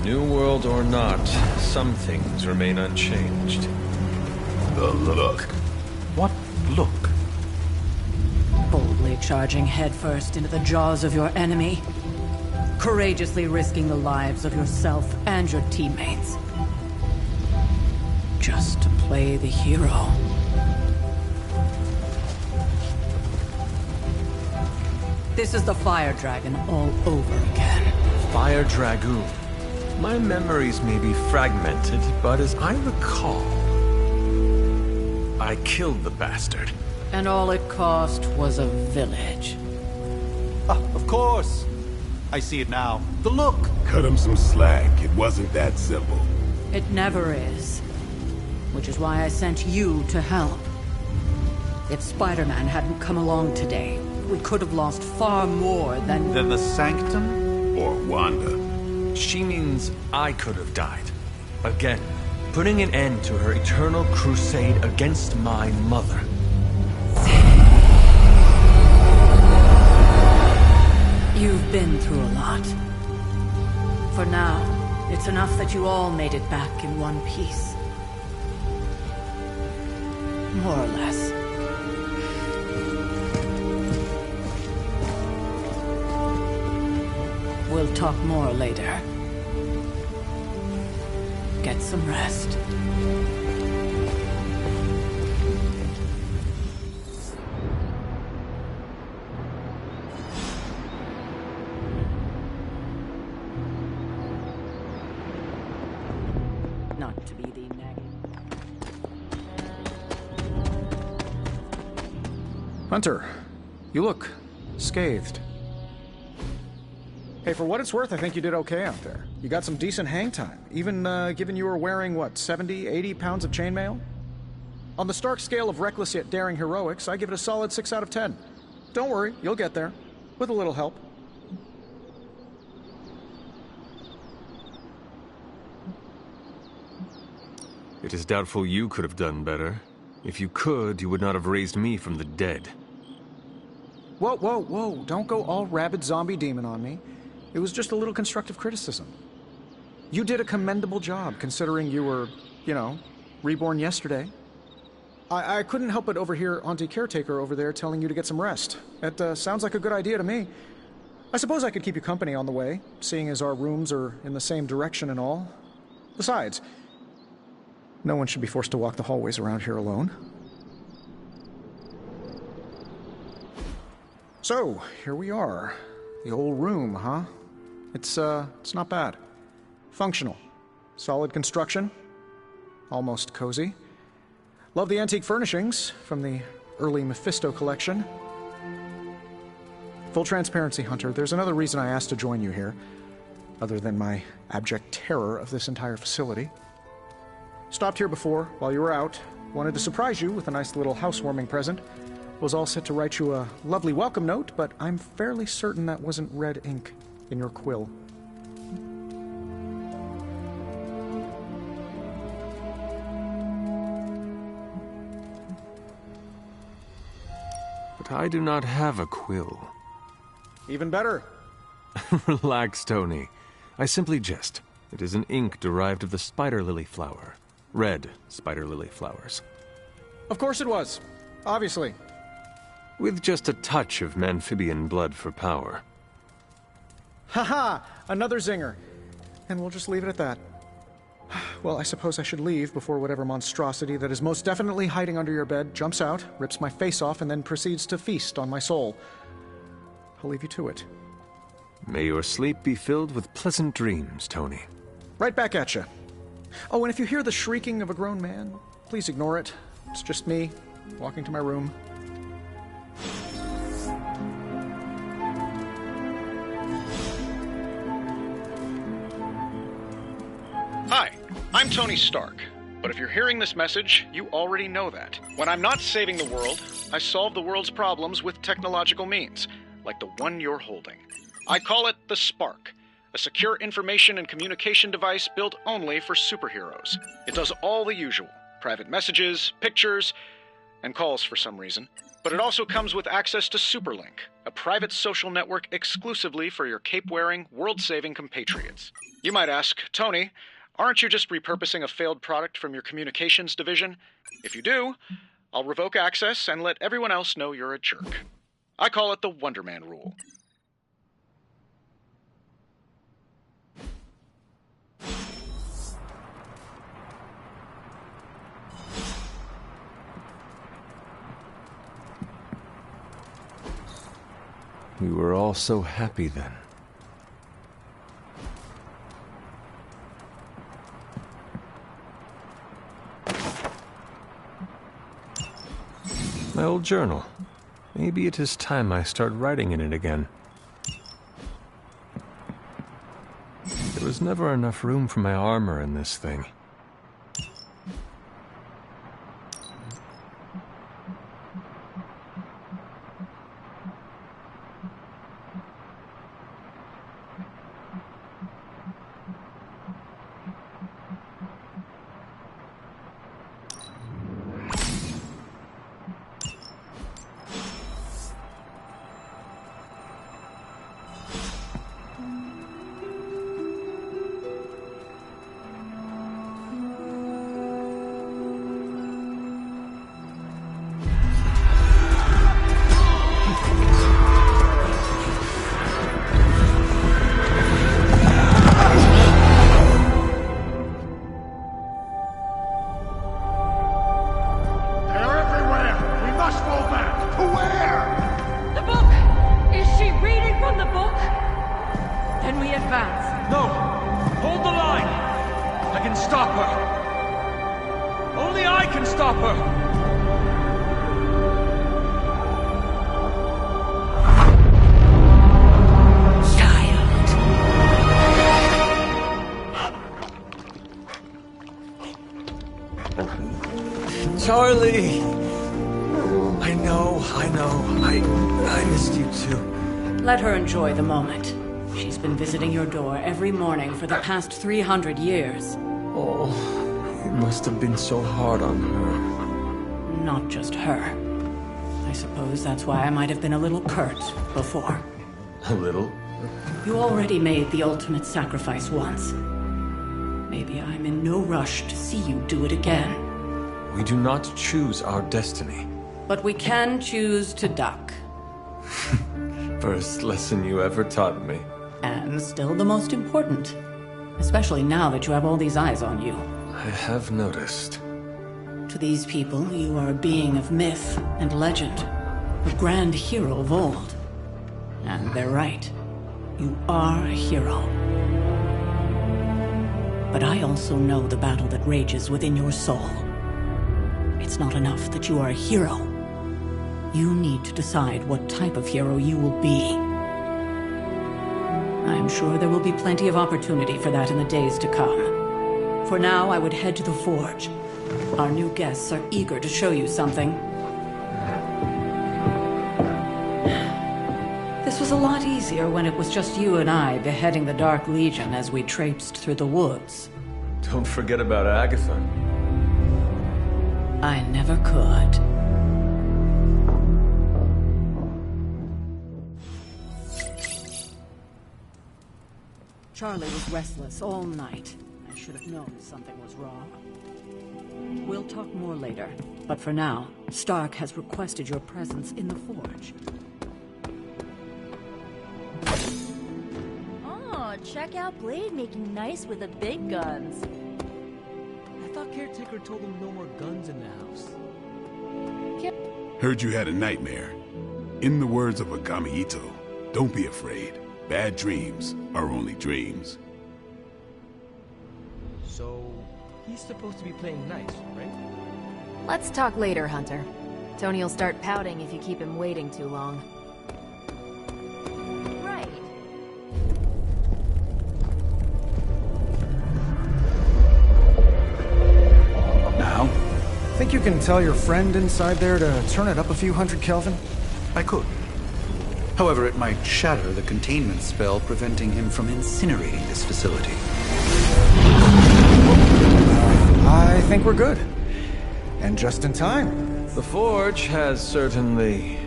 New world or not, some things remain unchanged. The look. What look? Boldly charging headfirst into the jaws of your enemy. Courageously risking the lives of yourself and your teammates. Just to play the hero. This is the Fire Dragon all over again. Fire Dragoon. My memories may be fragmented, but as I recall, I killed the bastard. And all it cost was a village. Of course. I see it now. The look. Cut him some slack. It wasn't that simple. It never is. Which is why I sent you to help. If Spider-Man hadn't come along today, we could have lost far more than... Than the Sanctum? Or Wanda. She means I could have died. Again, putting an end to her eternal crusade against my mother. You've been through a lot. For now, it's enough that you all made it back in one piece. More or less. We'll talk more later. Get some rest. Not to be the nagging. Hunter, you look scathed. Hey, for what it's worth, I think you did okay out there. You got some decent hang time, even given you were wearing, what, 70, 80 pounds of chainmail? On the Stark scale of reckless yet daring heroics, I give it a solid 6 out of 10. Don't worry, you'll get there. With a little help. It is doubtful you could have done better. If you could, you would not have raised me from the dead. Whoa, whoa, whoa. Don't go all rabid zombie demon on me. It was just a little constructive criticism. You did a commendable job, considering you were, you know, reborn yesterday. I couldn't help but overhear Auntie Caretaker over there telling you to get some rest. That sounds like a good idea to me. I suppose I could keep you company on the way, seeing as our rooms are in the same direction and all. Besides, no one should be forced to walk the hallways around here alone. So, here we are. The old room, huh? It's not bad. Functional. Solid construction. Almost cozy. Love the antique furnishings from the early Mephisto collection. Full transparency, Hunter, there's another reason I asked to join you here, other than my abject terror of this entire facility. Stopped here before, while you were out. Wanted to surprise you with a nice little housewarming present. Was all set to write you a lovely welcome note, but I'm fairly certain that wasn't red ink in your quill. But I do not have a quill. Even better. Relax, Tony. I simply jest. It is an ink derived of the spider lily flower. Red spider lily flowers. Of course it was. Obviously. With just a touch of amphibian blood for power. Haha! Another zinger. And we'll just leave it at that. Well, I suppose I should leave before whatever monstrosity that is most definitely hiding under your bed jumps out, rips my face off, and then proceeds to feast on my soul. I'll leave you to it. May your sleep be filled with pleasant dreams, Tony. Right back at you. Oh, and if you hear the shrieking of a grown man, please ignore it. It's just me, walking to my room. Hi, I'm Tony Stark. But if you're hearing this message, you already know that. When I'm not saving the world, I solve the world's problems with technological means, like the one you're holding. I call it the Spark, a secure information and communication device built only for superheroes. It does all the usual: private messages, pictures, and calls for some reason. But it also comes with access to Superlink, a private social network exclusively for your cape-wearing, world-saving compatriots. You might ask, Tony, aren't you just repurposing a failed product from your communications division? If you do, I'll revoke access and let everyone else know you're a jerk. I call it the Wonder Man rule. We were all so happy then. My old journal. Maybe it is time I start writing in it again. There was never enough room for my armor in this thing. Charlie! I know. I missed you too. Let her enjoy the moment. She's been visiting your door every morning for the past 300 years. Oh, it must have been so hard on her. Not just her. I suppose that's why I might have been a little curt before. A little? You already made the ultimate sacrifice once. Maybe I'm in no rush to see you do it again. We do not choose our destiny. But we can choose to duck. First lesson you ever taught me. And still the most important. Especially now that you have all these eyes on you. I have noticed. To these people, you are a being of myth and legend. A grand hero of old. And they're right. You are a hero. But I also know the battle that rages within your soul. It's not enough that you are a hero. You need to decide what type of hero you will be. I'm sure there will be plenty of opportunity for that in the days to come. For now, I would head to the Forge. Our new guests are eager to show you something. This was a lot easier when it was just you and I beheading the Dark Legion as we traipsed through the woods. Don't forget about Agatha. I never could. Charlie was restless all night. I should have known something was wrong. We'll talk more later, but for now, Stark has requested your presence in the Forge. Oh, check out Blade making nice with the big guns. I thought Caretaker told him no more guns in the house. Heard you had a nightmare. In the words of Agami Ito, don't be afraid. Bad dreams are only dreams. So, he's supposed to be playing nice, right? Let's talk later, Hunter. Tony will start pouting if you keep him waiting too long. Right. Now? Think you can tell your friend inside there to turn it up a few hundred Kelvin? I could. However, it might shatter the containment spell preventing him from incinerating this facility. I think we're good. And just in time. The Forge has certainly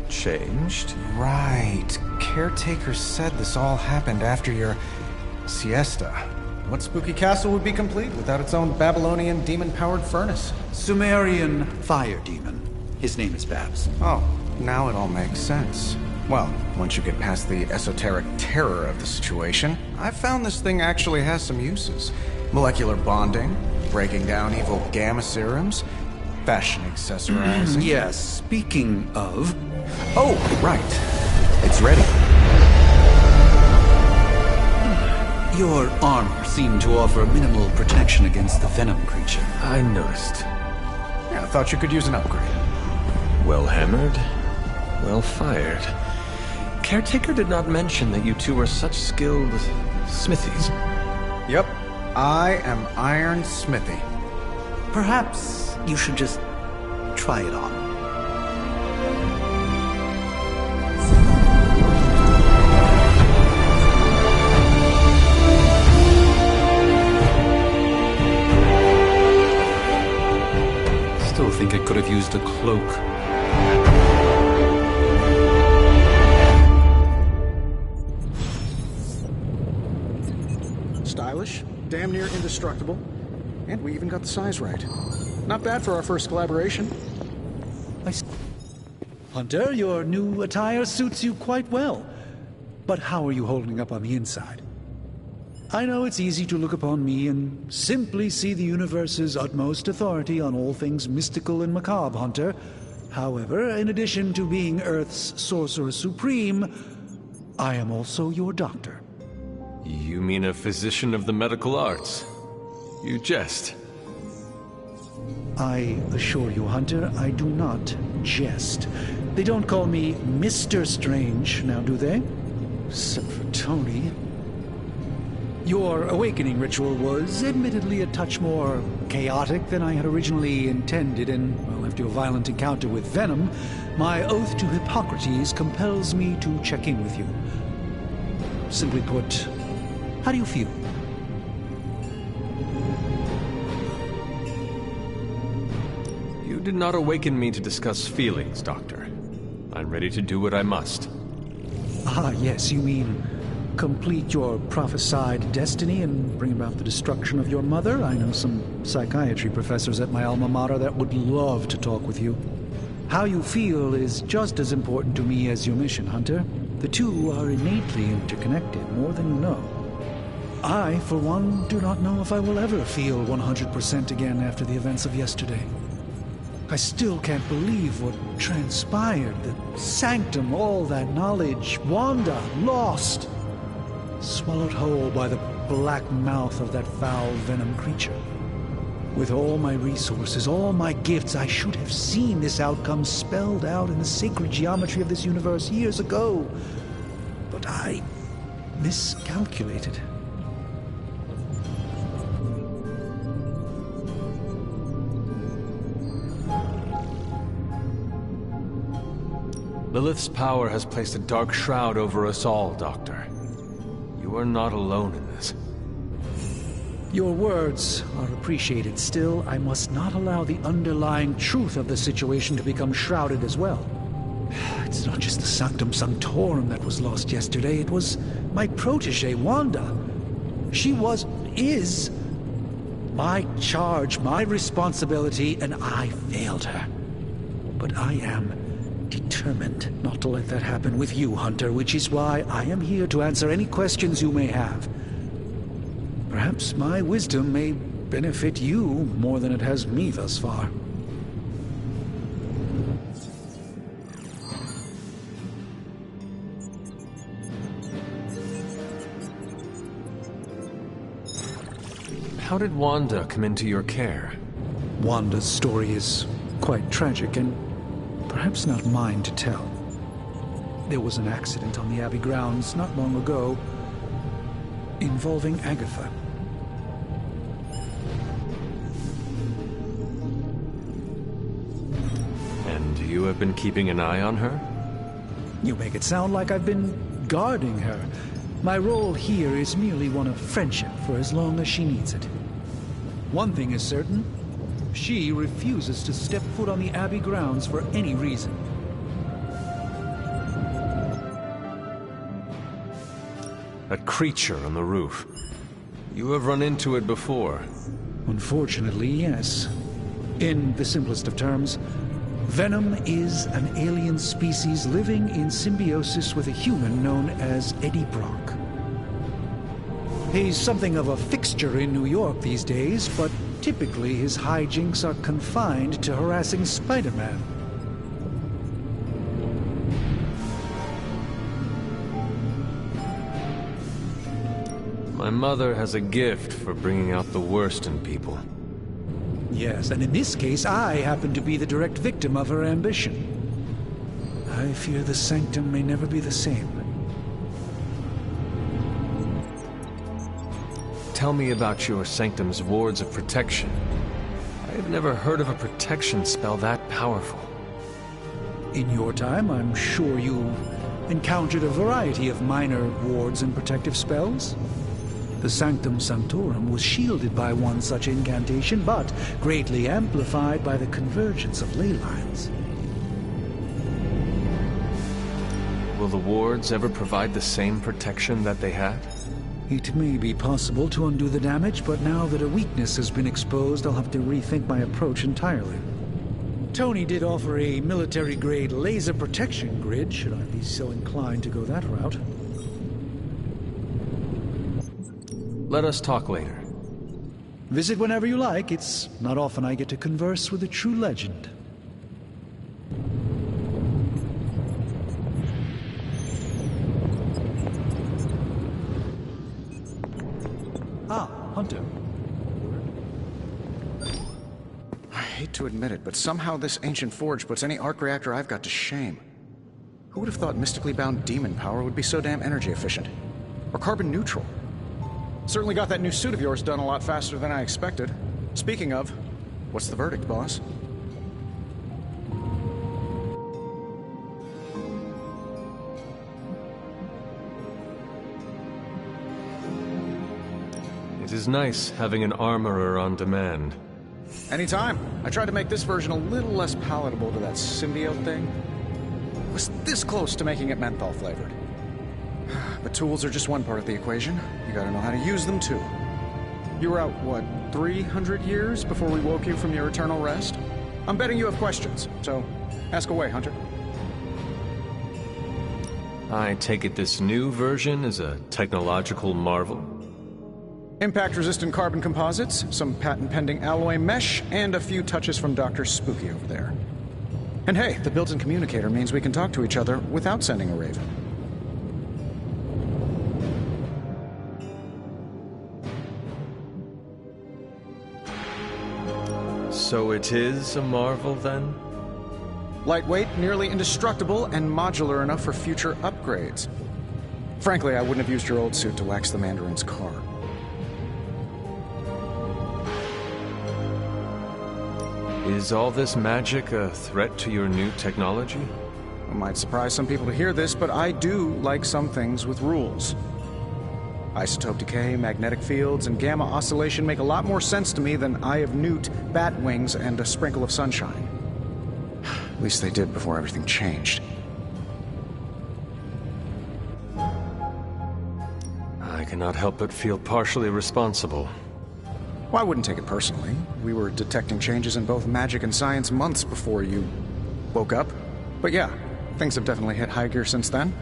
changed. Right. Caretaker said this all happened after your siesta. What spooky castle would be complete without its own Babylonian demon-powered furnace? Sumerian fire demon. His name is Babs. Oh, now it all makes sense. Well, once you get past the esoteric terror of the situation, I've found this thing actually has some uses. Molecular bonding, breaking down evil gamma serums, fashion accessorizing. Yes, speaking of... Oh, right. It's ready. Your armor seemed to offer minimal protection against the venom creature. I noticed. Yeah, I thought you could use an upgrade. Well hammered, well fired. Caretaker did not mention that you two are such skilled smithies. Yep, I am Iron Smithy. Perhaps you should just try it on. Still think I could have used a cloak. Stylish, damn near indestructible, and we even got the size right. Not bad for our first collaboration. Hunter, your new attire suits you quite well. But how are you holding up on the inside? I know it's easy to look upon me and simply see the universe's utmost authority on all things mystical and macabre, Hunter. However, in addition to being Earth's Sorcerer Supreme, I am also your doctor. You mean a physician of the medical arts? You jest. I assure you, Hunter, I do not jest. They don't call me Mr. Strange, now do they? Except for Tony. Your awakening ritual was admittedly a touch more chaotic than I had originally intended, and, well, after your violent encounter with Venom, my oath to Hippocrates compels me to check in with you. Simply put, how do you feel? You did not awaken me to discuss feelings, Doctor. I'm ready to do what I must. Ah, yes, you mean complete your prophesied destiny and bring about the destruction of your mother? I know some psychiatry professors at my alma mater that would love to talk with you. How you feel is just as important to me as your mission, Hunter. The two are innately interconnected, more than you know. I, for one, do not know if I will ever feel 100% again after the events of yesterday. I still can't believe what transpired. The sanctum, all that knowledge, Wanda, lost. Swallowed whole by the black mouth of that foul venom creature. With all my resources, all my gifts, I should have seen this outcome spelled out in the sacred geometry of this universe years ago. But I miscalculated. Lilith's power has placed a dark shroud over us all, Doctor. You are not alone in this. Your words are appreciated. Still, I must not allow the underlying truth of the situation to become shrouded as well. It's not just the Sanctum Sanctorum that was lost yesterday. It was my protege, Wanda. She is my charge, my responsibility, and I failed her. But I am determined not to let that happen with you, Hunter, which is why I am here to answer any questions you may have. Perhaps my wisdom may benefit you more than it has me thus far. How did Wanda come into your care? Wanda's story is quite tragic and perhaps not mine to tell. There was an accident on the Abbey grounds not long ago involving Agatha. And you have been keeping an eye on her? You make it sound like I've been guarding her. My role here is merely one of friendship for as long as she needs it. One thing is certain, She refuses to step foot on the Abbey grounds for any reason. That creature on the roof. You have run into it before. Unfortunately, yes. In the simplest of terms, Venom is an alien species living in symbiosis with a human known as Eddie Brock. He's something of a fixture in New York these days, but typically his hijinks are confined to harassing Spider-Man. My mother has a gift for bringing out the worst in people. Yes, and in this case, I happen to be the direct victim of her ambition. I fear the Sanctum may never be the same. Tell me about your Sanctum's wards of protection. I have never heard of a protection spell that powerful. In your time, I'm sure you encountered a variety of minor wards and protective spells. The Sanctum Sanctorum was shielded by one such incantation, but greatly amplified by the convergence of ley lines. Will the wards ever provide the same protection that they had? It may be possible to undo the damage, but now that a weakness has been exposed, I'll have to rethink my approach entirely. Tony did offer a military-grade laser protection grid, should I be so inclined to go that route. Let us talk later. Visit whenever you like. It's not often I get to converse with a true legend. Ah, Hunter. I hate to admit it, but somehow this ancient forge puts any arc reactor I've got to shame. Who would have thought mystically bound demon power would be so damn energy efficient? Or carbon neutral? Certainly got that new suit of yours done a lot faster than I expected. Speaking of, what's the verdict, boss? It is nice having an armorer on demand. Anytime. I tried to make this version a little less palatable to that symbiote thing. Was this close to making it menthol flavored. But tools are just one part of the equation. You gotta know how to use them too. You were out, what, 300 years before we woke you from your eternal rest? I'm betting you have questions, so ask away, Hunter. I take it this new version is a technological marvel? Impact-resistant carbon composites, some patent-pending alloy mesh, and a few touches from Dr. Spooky over there. And hey, the built-in communicator means we can talk to each other without sending a raven. So it is a marvel, then? Lightweight, nearly indestructible, and modular enough for future upgrades. Frankly, I wouldn't have used your old suit to wax the Mandarin's car. Is all this magic a threat to your new technology? It might surprise some people to hear this, but I do like some things with rules. Isotope decay, magnetic fields, and gamma oscillation make a lot more sense to me than Eye of Newt, bat wings, and a sprinkle of sunshine. At least they did before everything changed. I cannot help but feel partially responsible. Well, I wouldn't take it personally. We were detecting changes in both magic and science months before you woke up. But yeah, things have definitely hit high gear since then.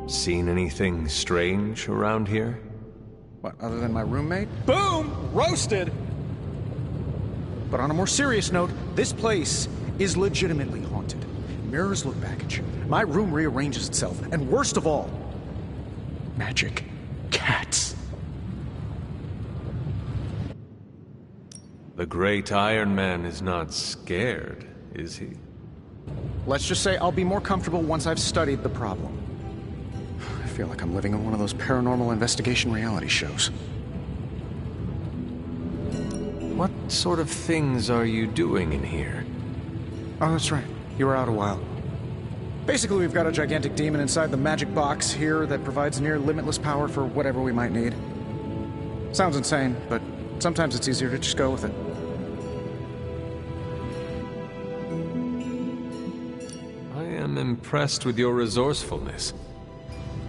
Seen anything strange around here? What, other than my roommate? Boom! Roasted! But on a more serious note, this place is legitimately haunted. Mirrors look back at you. My room rearranges itself. And worst of all, magic cats. The great Iron Man is not scared, is he? Let's just say I'll be more comfortable once I've studied the problem. I feel like I'm living in one of those paranormal investigation reality shows. What sort of things are you doing in here? Oh, that's right. You were out a while. Basically, we've got a gigantic demon inside the magic box here that provides near limitless power for whatever we might need. Sounds insane, but sometimes it's easier to just go with it. I am impressed with your resourcefulness.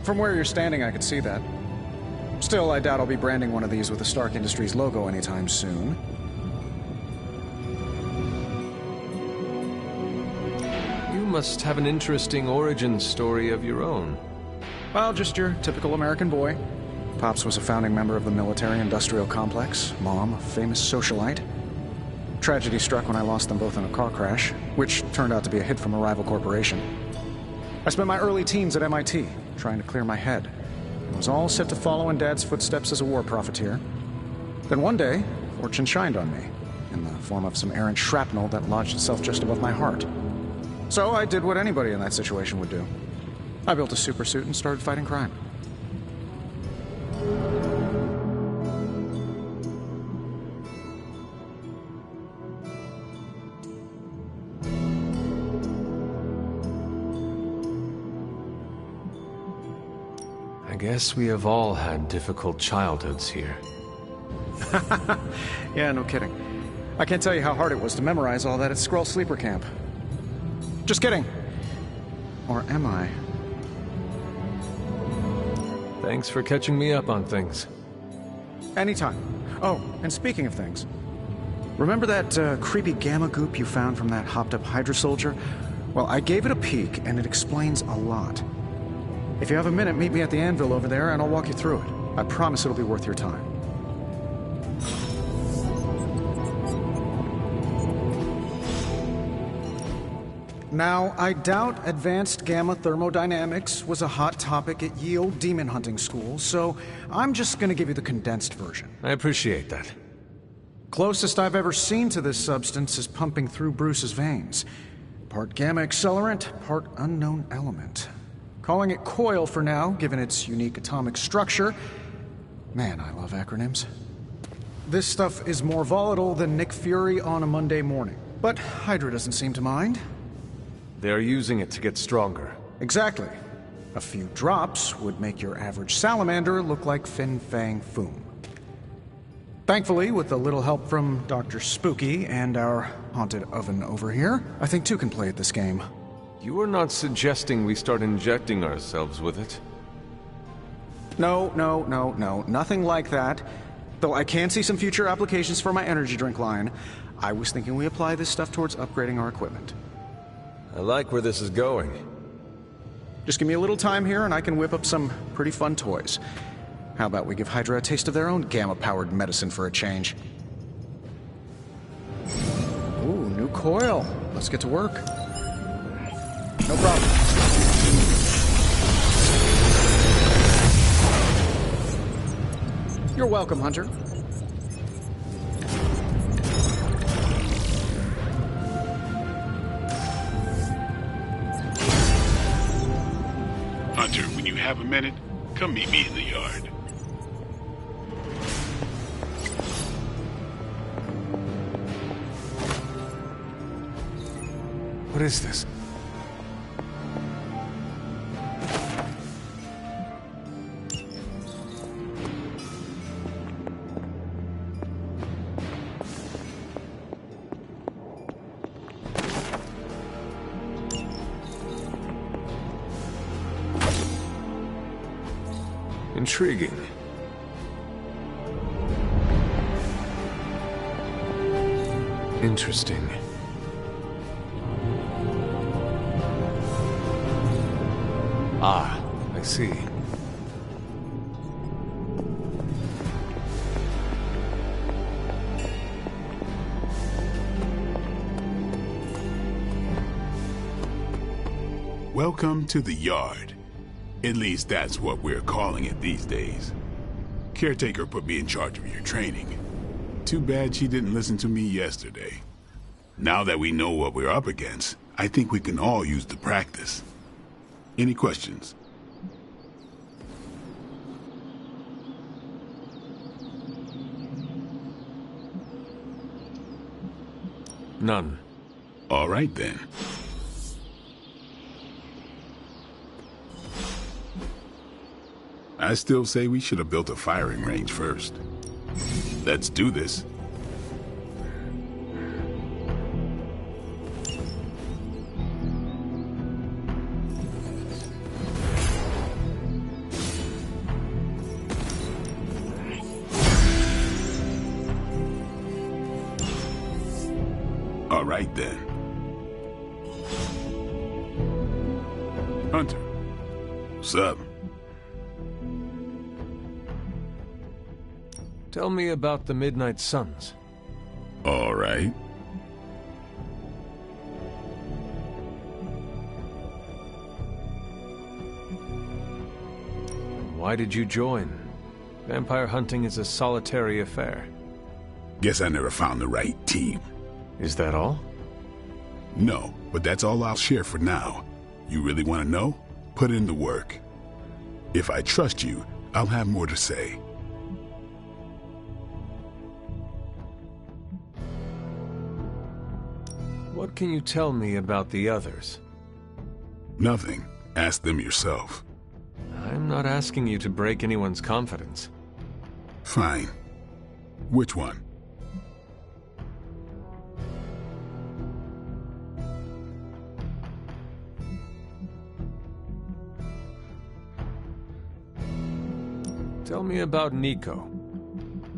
From where you're standing, I could see that. Still, I doubt I'll be branding one of these with the Stark Industries logo anytime soon. You must have an interesting origin story of your own. Well, just your typical American boy. Pops was a founding member of the military-industrial complex. Mom, a famous socialite. Tragedy struck when I lost them both in a car crash, which turned out to be a hit from a rival corporation. I spent my early teens at MIT, trying to clear my head. I was all set to follow in Dad's footsteps as a war profiteer. Then one day, fortune shined on me, in the form of some errant shrapnel that lodged itself just above my heart. So I did what anybody in that situation would do. I built a supersuit and started fighting crime. I guess we have all had difficult childhoods here. Yeah, no kidding. I can't tell you how hard it was to memorize all that at Skrull Sleeper Camp. Just kidding. Or am I? Thanks for catching me up on things. Anytime. Oh, and speaking of things, remember that creepy gamma goop you found from that hopped-up Hydra soldier? Well, I gave it a peek, and it explains a lot. If you have a minute, meet me at the anvil over there, and I'll walk you through it. I promise it'll be worth your time. Now, I doubt advanced gamma thermodynamics was a hot topic at ye olde demon hunting school, so I'm just gonna give you the condensed version. I appreciate that. Closest I've ever seen to this substance is pumping through Bruce's veins. Part gamma accelerant, part unknown element. Calling it coil for now, given its unique atomic structure. Man, I love acronyms. This stuff is more volatile than Nick Fury on a Monday morning. But Hydra doesn't seem to mind. They're using it to get stronger. Exactly. A few drops would make your average salamander look like Fin Fang Foom. Thankfully, with a little help from Dr. Spooky and our haunted oven over here, I think two can play at this game. You are not suggesting we start injecting ourselves with it? No, nothing like that. Though I can see some future applications for my energy drink line. I was thinking we apply this stuff towards upgrading our equipment. I like where this is going. Just give me a little time here and I can whip up some pretty fun toys. How about we give Hydra a taste of their own gamma-powered medicine for a change? Ooh, new coil. Let's get to work. No problem. You're welcome, Hunter. Hunter, when you have a minute, come meet me in the yard. What is this? Intriguing. Interesting. Ah, I see. Welcome to the yard. At least that's what we're calling it these days. Caretaker put me in charge of your training. Too bad she didn't listen to me yesterday. Now that we know what we're up against, I think we can all use the practice. Any questions? None. All right then. I still say we should have built a firing range first. Let's do this. All right, then. Hunter. What's up? Tell me about the Midnight Suns. All right. Why did you join? Vampire hunting is a solitary affair. Guess I never found the right team. Is that all? No, but that's all I'll share for now. You really want to know? Put in the work. If I trust you, I'll have more to say. What can you tell me about the others? Nothing. Ask them yourself. I'm not asking you to break anyone's confidence. Fine. Which one? Tell me about Nico.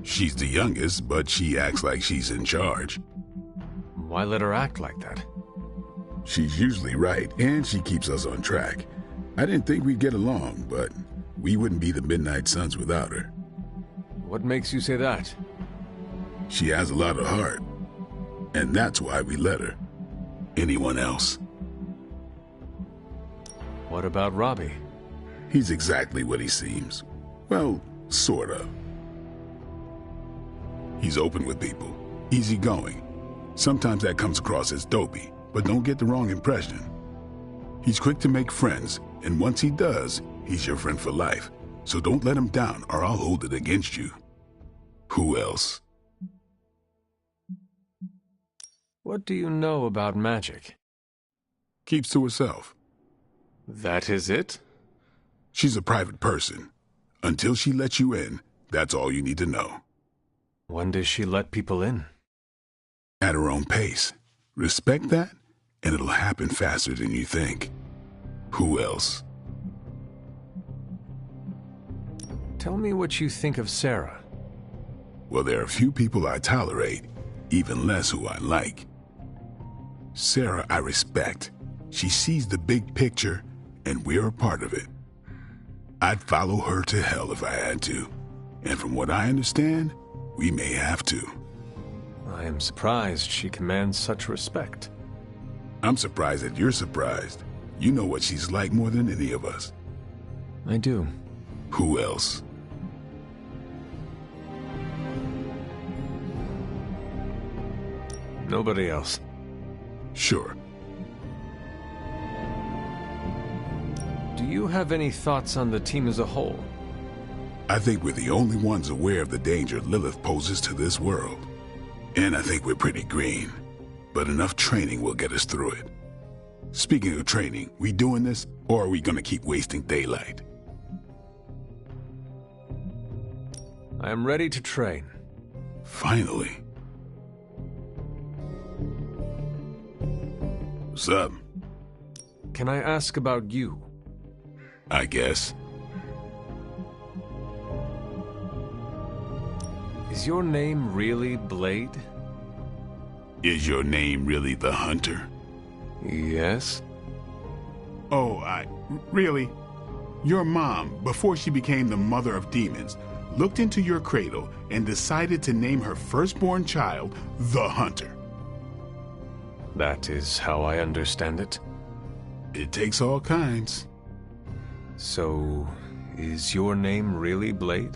She's the youngest, but she acts like she's in charge. Why let her act like that? She's usually right, and she keeps us on track. I didn't think we'd get along, but we wouldn't be the Midnight Suns without her. What makes you say that? She has a lot of heart, and that's why we let her. Anyone else? What about Robbie? He's exactly what he seems. Well, sort of. He's open with people, easygoing. Sometimes that comes across as dopey, but don't get the wrong impression. He's quick to make friends, and once he does, he's your friend for life. So don't let him down, or I'll hold it against you. Who else? What do you know about magic? Keeps to herself. That is it? She's a private person. Until she lets you in, that's all you need to know. When does she let people in? At her own pace. Respect that, and it'll happen faster than you think. Who else? Tell me what you think of Sarah. Well, there are a few people I tolerate, even less who I like. Sarah I respect. She sees the big picture, and we're a part of it. I'd follow her to hell if I had to. And from what I understand, we may have to. I am surprised she commands such respect. I'm surprised that you're surprised. You know what she's like more than any of us. I do. Who else? Nobody else. Sure. Do you have any thoughts on the team as a whole? I think we're the only ones aware of the danger Lilith poses to this world. And I think we're pretty green. But enough training will get us through it. Speaking of training, we doing this, or are we gonna keep wasting daylight? I am ready to train. Finally. What's up? Can I ask about you? I guess. Is your name really Blade? Is your name really the Hunter? Yes. Oh, really? Your mom, before she became the mother of demons, looked into your cradle and decided to name her firstborn child the Hunter. That is how I understand it. It takes all kinds. So, is your name really Blade?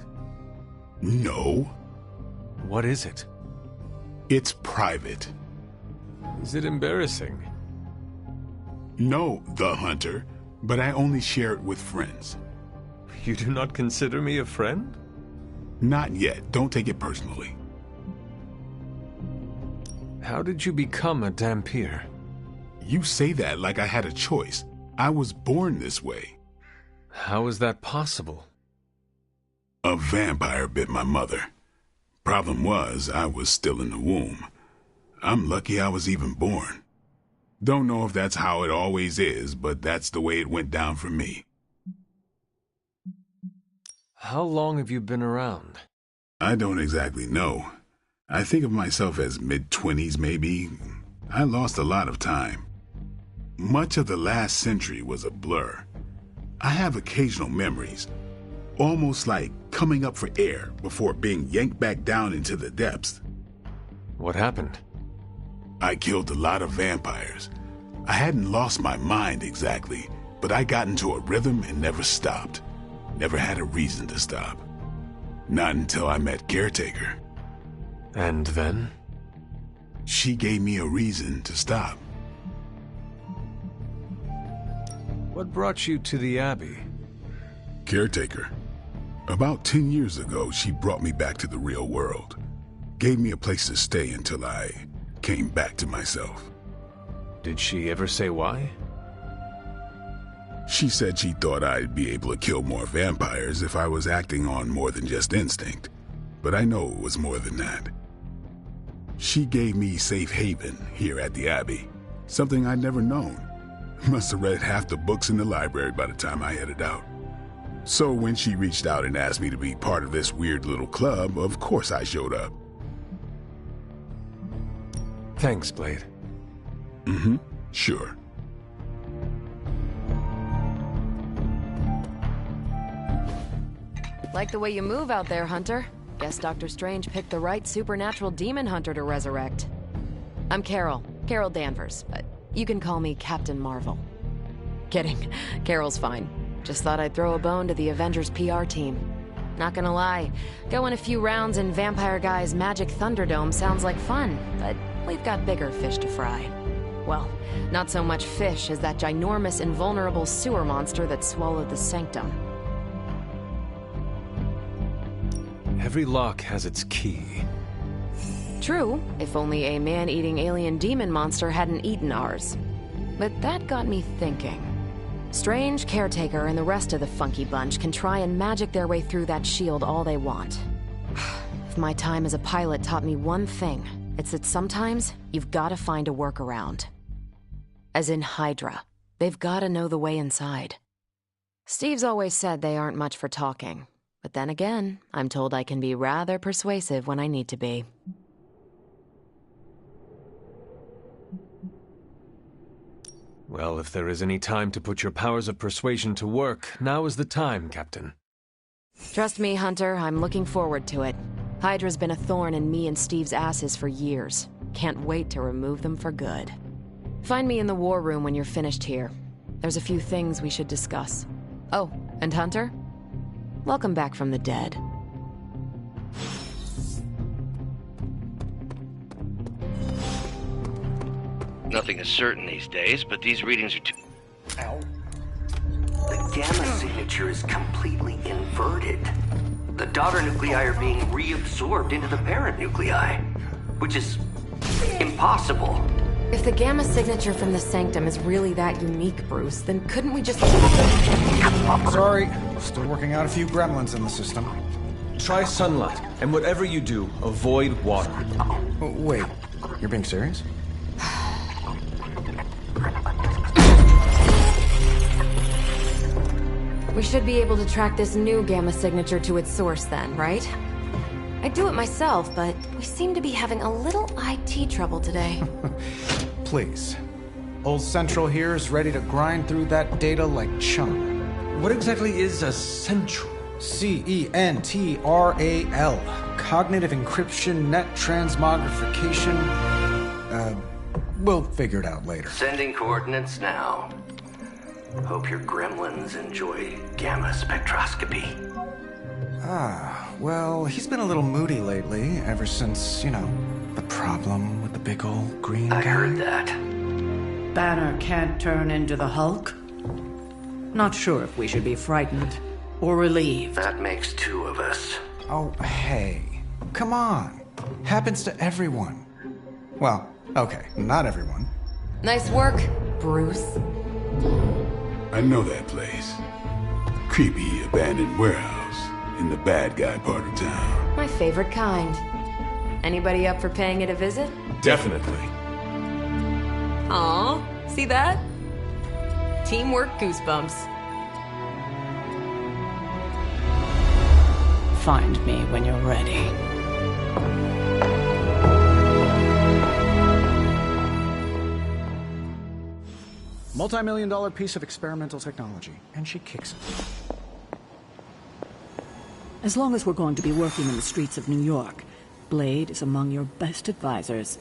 No. What is it? It's private. Is it embarrassing? No, the Hunter, but I only share it with friends. You do not consider me a friend? Not yet. Don't take it personally. How did you become a Dhampir? You say that like I had a choice. I was born this way. How is that possible? A vampire bit my mother. Problem was, I was still in the womb. I'm lucky I was even born. Don't know if that's how it always is, but that's the way it went down for me. How long have you been around? I don't exactly know. I think of myself as mid-20s, maybe. I lost a lot of time. Much of the last century was a blur. I have occasional memories, almost like coming up for air before being yanked back down into the depths. What happened? I killed a lot of vampires. I hadn't lost my mind exactly, but I got into a rhythm and never stopped. Never had a reason to stop. Not until I met Caretaker. And then? She gave me a reason to stop. What brought you to the Abbey? Caretaker. About 10 years ago, she brought me back to the real world. Gave me a place to stay until I came back to myself. Did she ever say why? She said she thought I'd be able to kill more vampires if I was acting on more than just instinct. But I know it was more than that. She gave me safe haven here at the Abbey. Something I'd never known. Must have read half the books in the library by the time I headed out. So when she reached out and asked me to be part of this weird little club, of course I showed up. Thanks, Blade. Mm-hmm. Sure. Like the way you move out there, Hunter. Guess Dr. Strange picked the right supernatural demon hunter to resurrect. I'm Carol Danvers, but you can call me Captain Marvel. Kidding, Carol's fine. Just thought I'd throw a bone to the Avengers PR team. Not gonna lie, going a few rounds in Vampire Guy's Magic Thunderdome sounds like fun, but we've got bigger fish to fry. Well, not so much fish as that ginormous invulnerable sewer monster that swallowed the Sanctum. Every lock has its key. True, if only a man-eating alien demon monster hadn't eaten ours. But that got me thinking. Strange, Caretaker, and the rest of the funky bunch can try and magic their way through that shield all they want. If my time as a pilot taught me one thing, it's that sometimes you've gotta find a workaround. As in Hydra. They've gotta know the way inside. Steve's always said they aren't much for talking. But then again, I'm told I can be rather persuasive when I need to be. Well, if there is any time to put your powers of persuasion to work, now is the time, Captain. Trust me, Hunter, I'm looking forward to it. Hydra's been a thorn in me and Steve's asses for years. Can't wait to remove them for good. Find me in the war room when you're finished here. There's a few things we should discuss. Oh, and Hunter? Welcome back from the dead. Nothing is certain these days, but these readings are too... Ow. The gamma signature is completely inverted. The daughter nuclei are being reabsorbed into the parent nuclei, which is impossible. If the gamma signature from the Sanctum is really that unique, Bruce, then couldn't we just... Sorry, still working out a few gremlins in the system. Try sunlight, and whatever you do, avoid water. Wait, you're being serious? We should be able to track this new gamma signature to its source then, right? I'd do it myself, but we seem to be having a little IT trouble today. Please. Old Central here is ready to grind through that data like chum. What exactly is a Central? CENTRAL. Cognitive Encryption Net Transmogrification. We'll figure it out later. Sending coordinates now. Hope your gremlins enjoy gamma spectroscopy. Well, he's been a little moody lately, ever since, the problem with the big old green guy. I heard that. Banner can't turn into the Hulk? Not sure if we should be frightened or relieved. That makes two of us. Oh, hey. Come on. Happens to everyone. Well, okay, not everyone. Nice work, Bruce. I know that place. Creepy abandoned warehouse in the bad guy part of town. My favorite kind. Anybody up for paying it a visit? Definitely. Aw, see that? Teamwork goosebumps. Find me when you're ready. Multi-million-dollar piece of experimental technology, and she kicks it. As long as we're going to be working in the streets of New York, Blade is among your best advisors.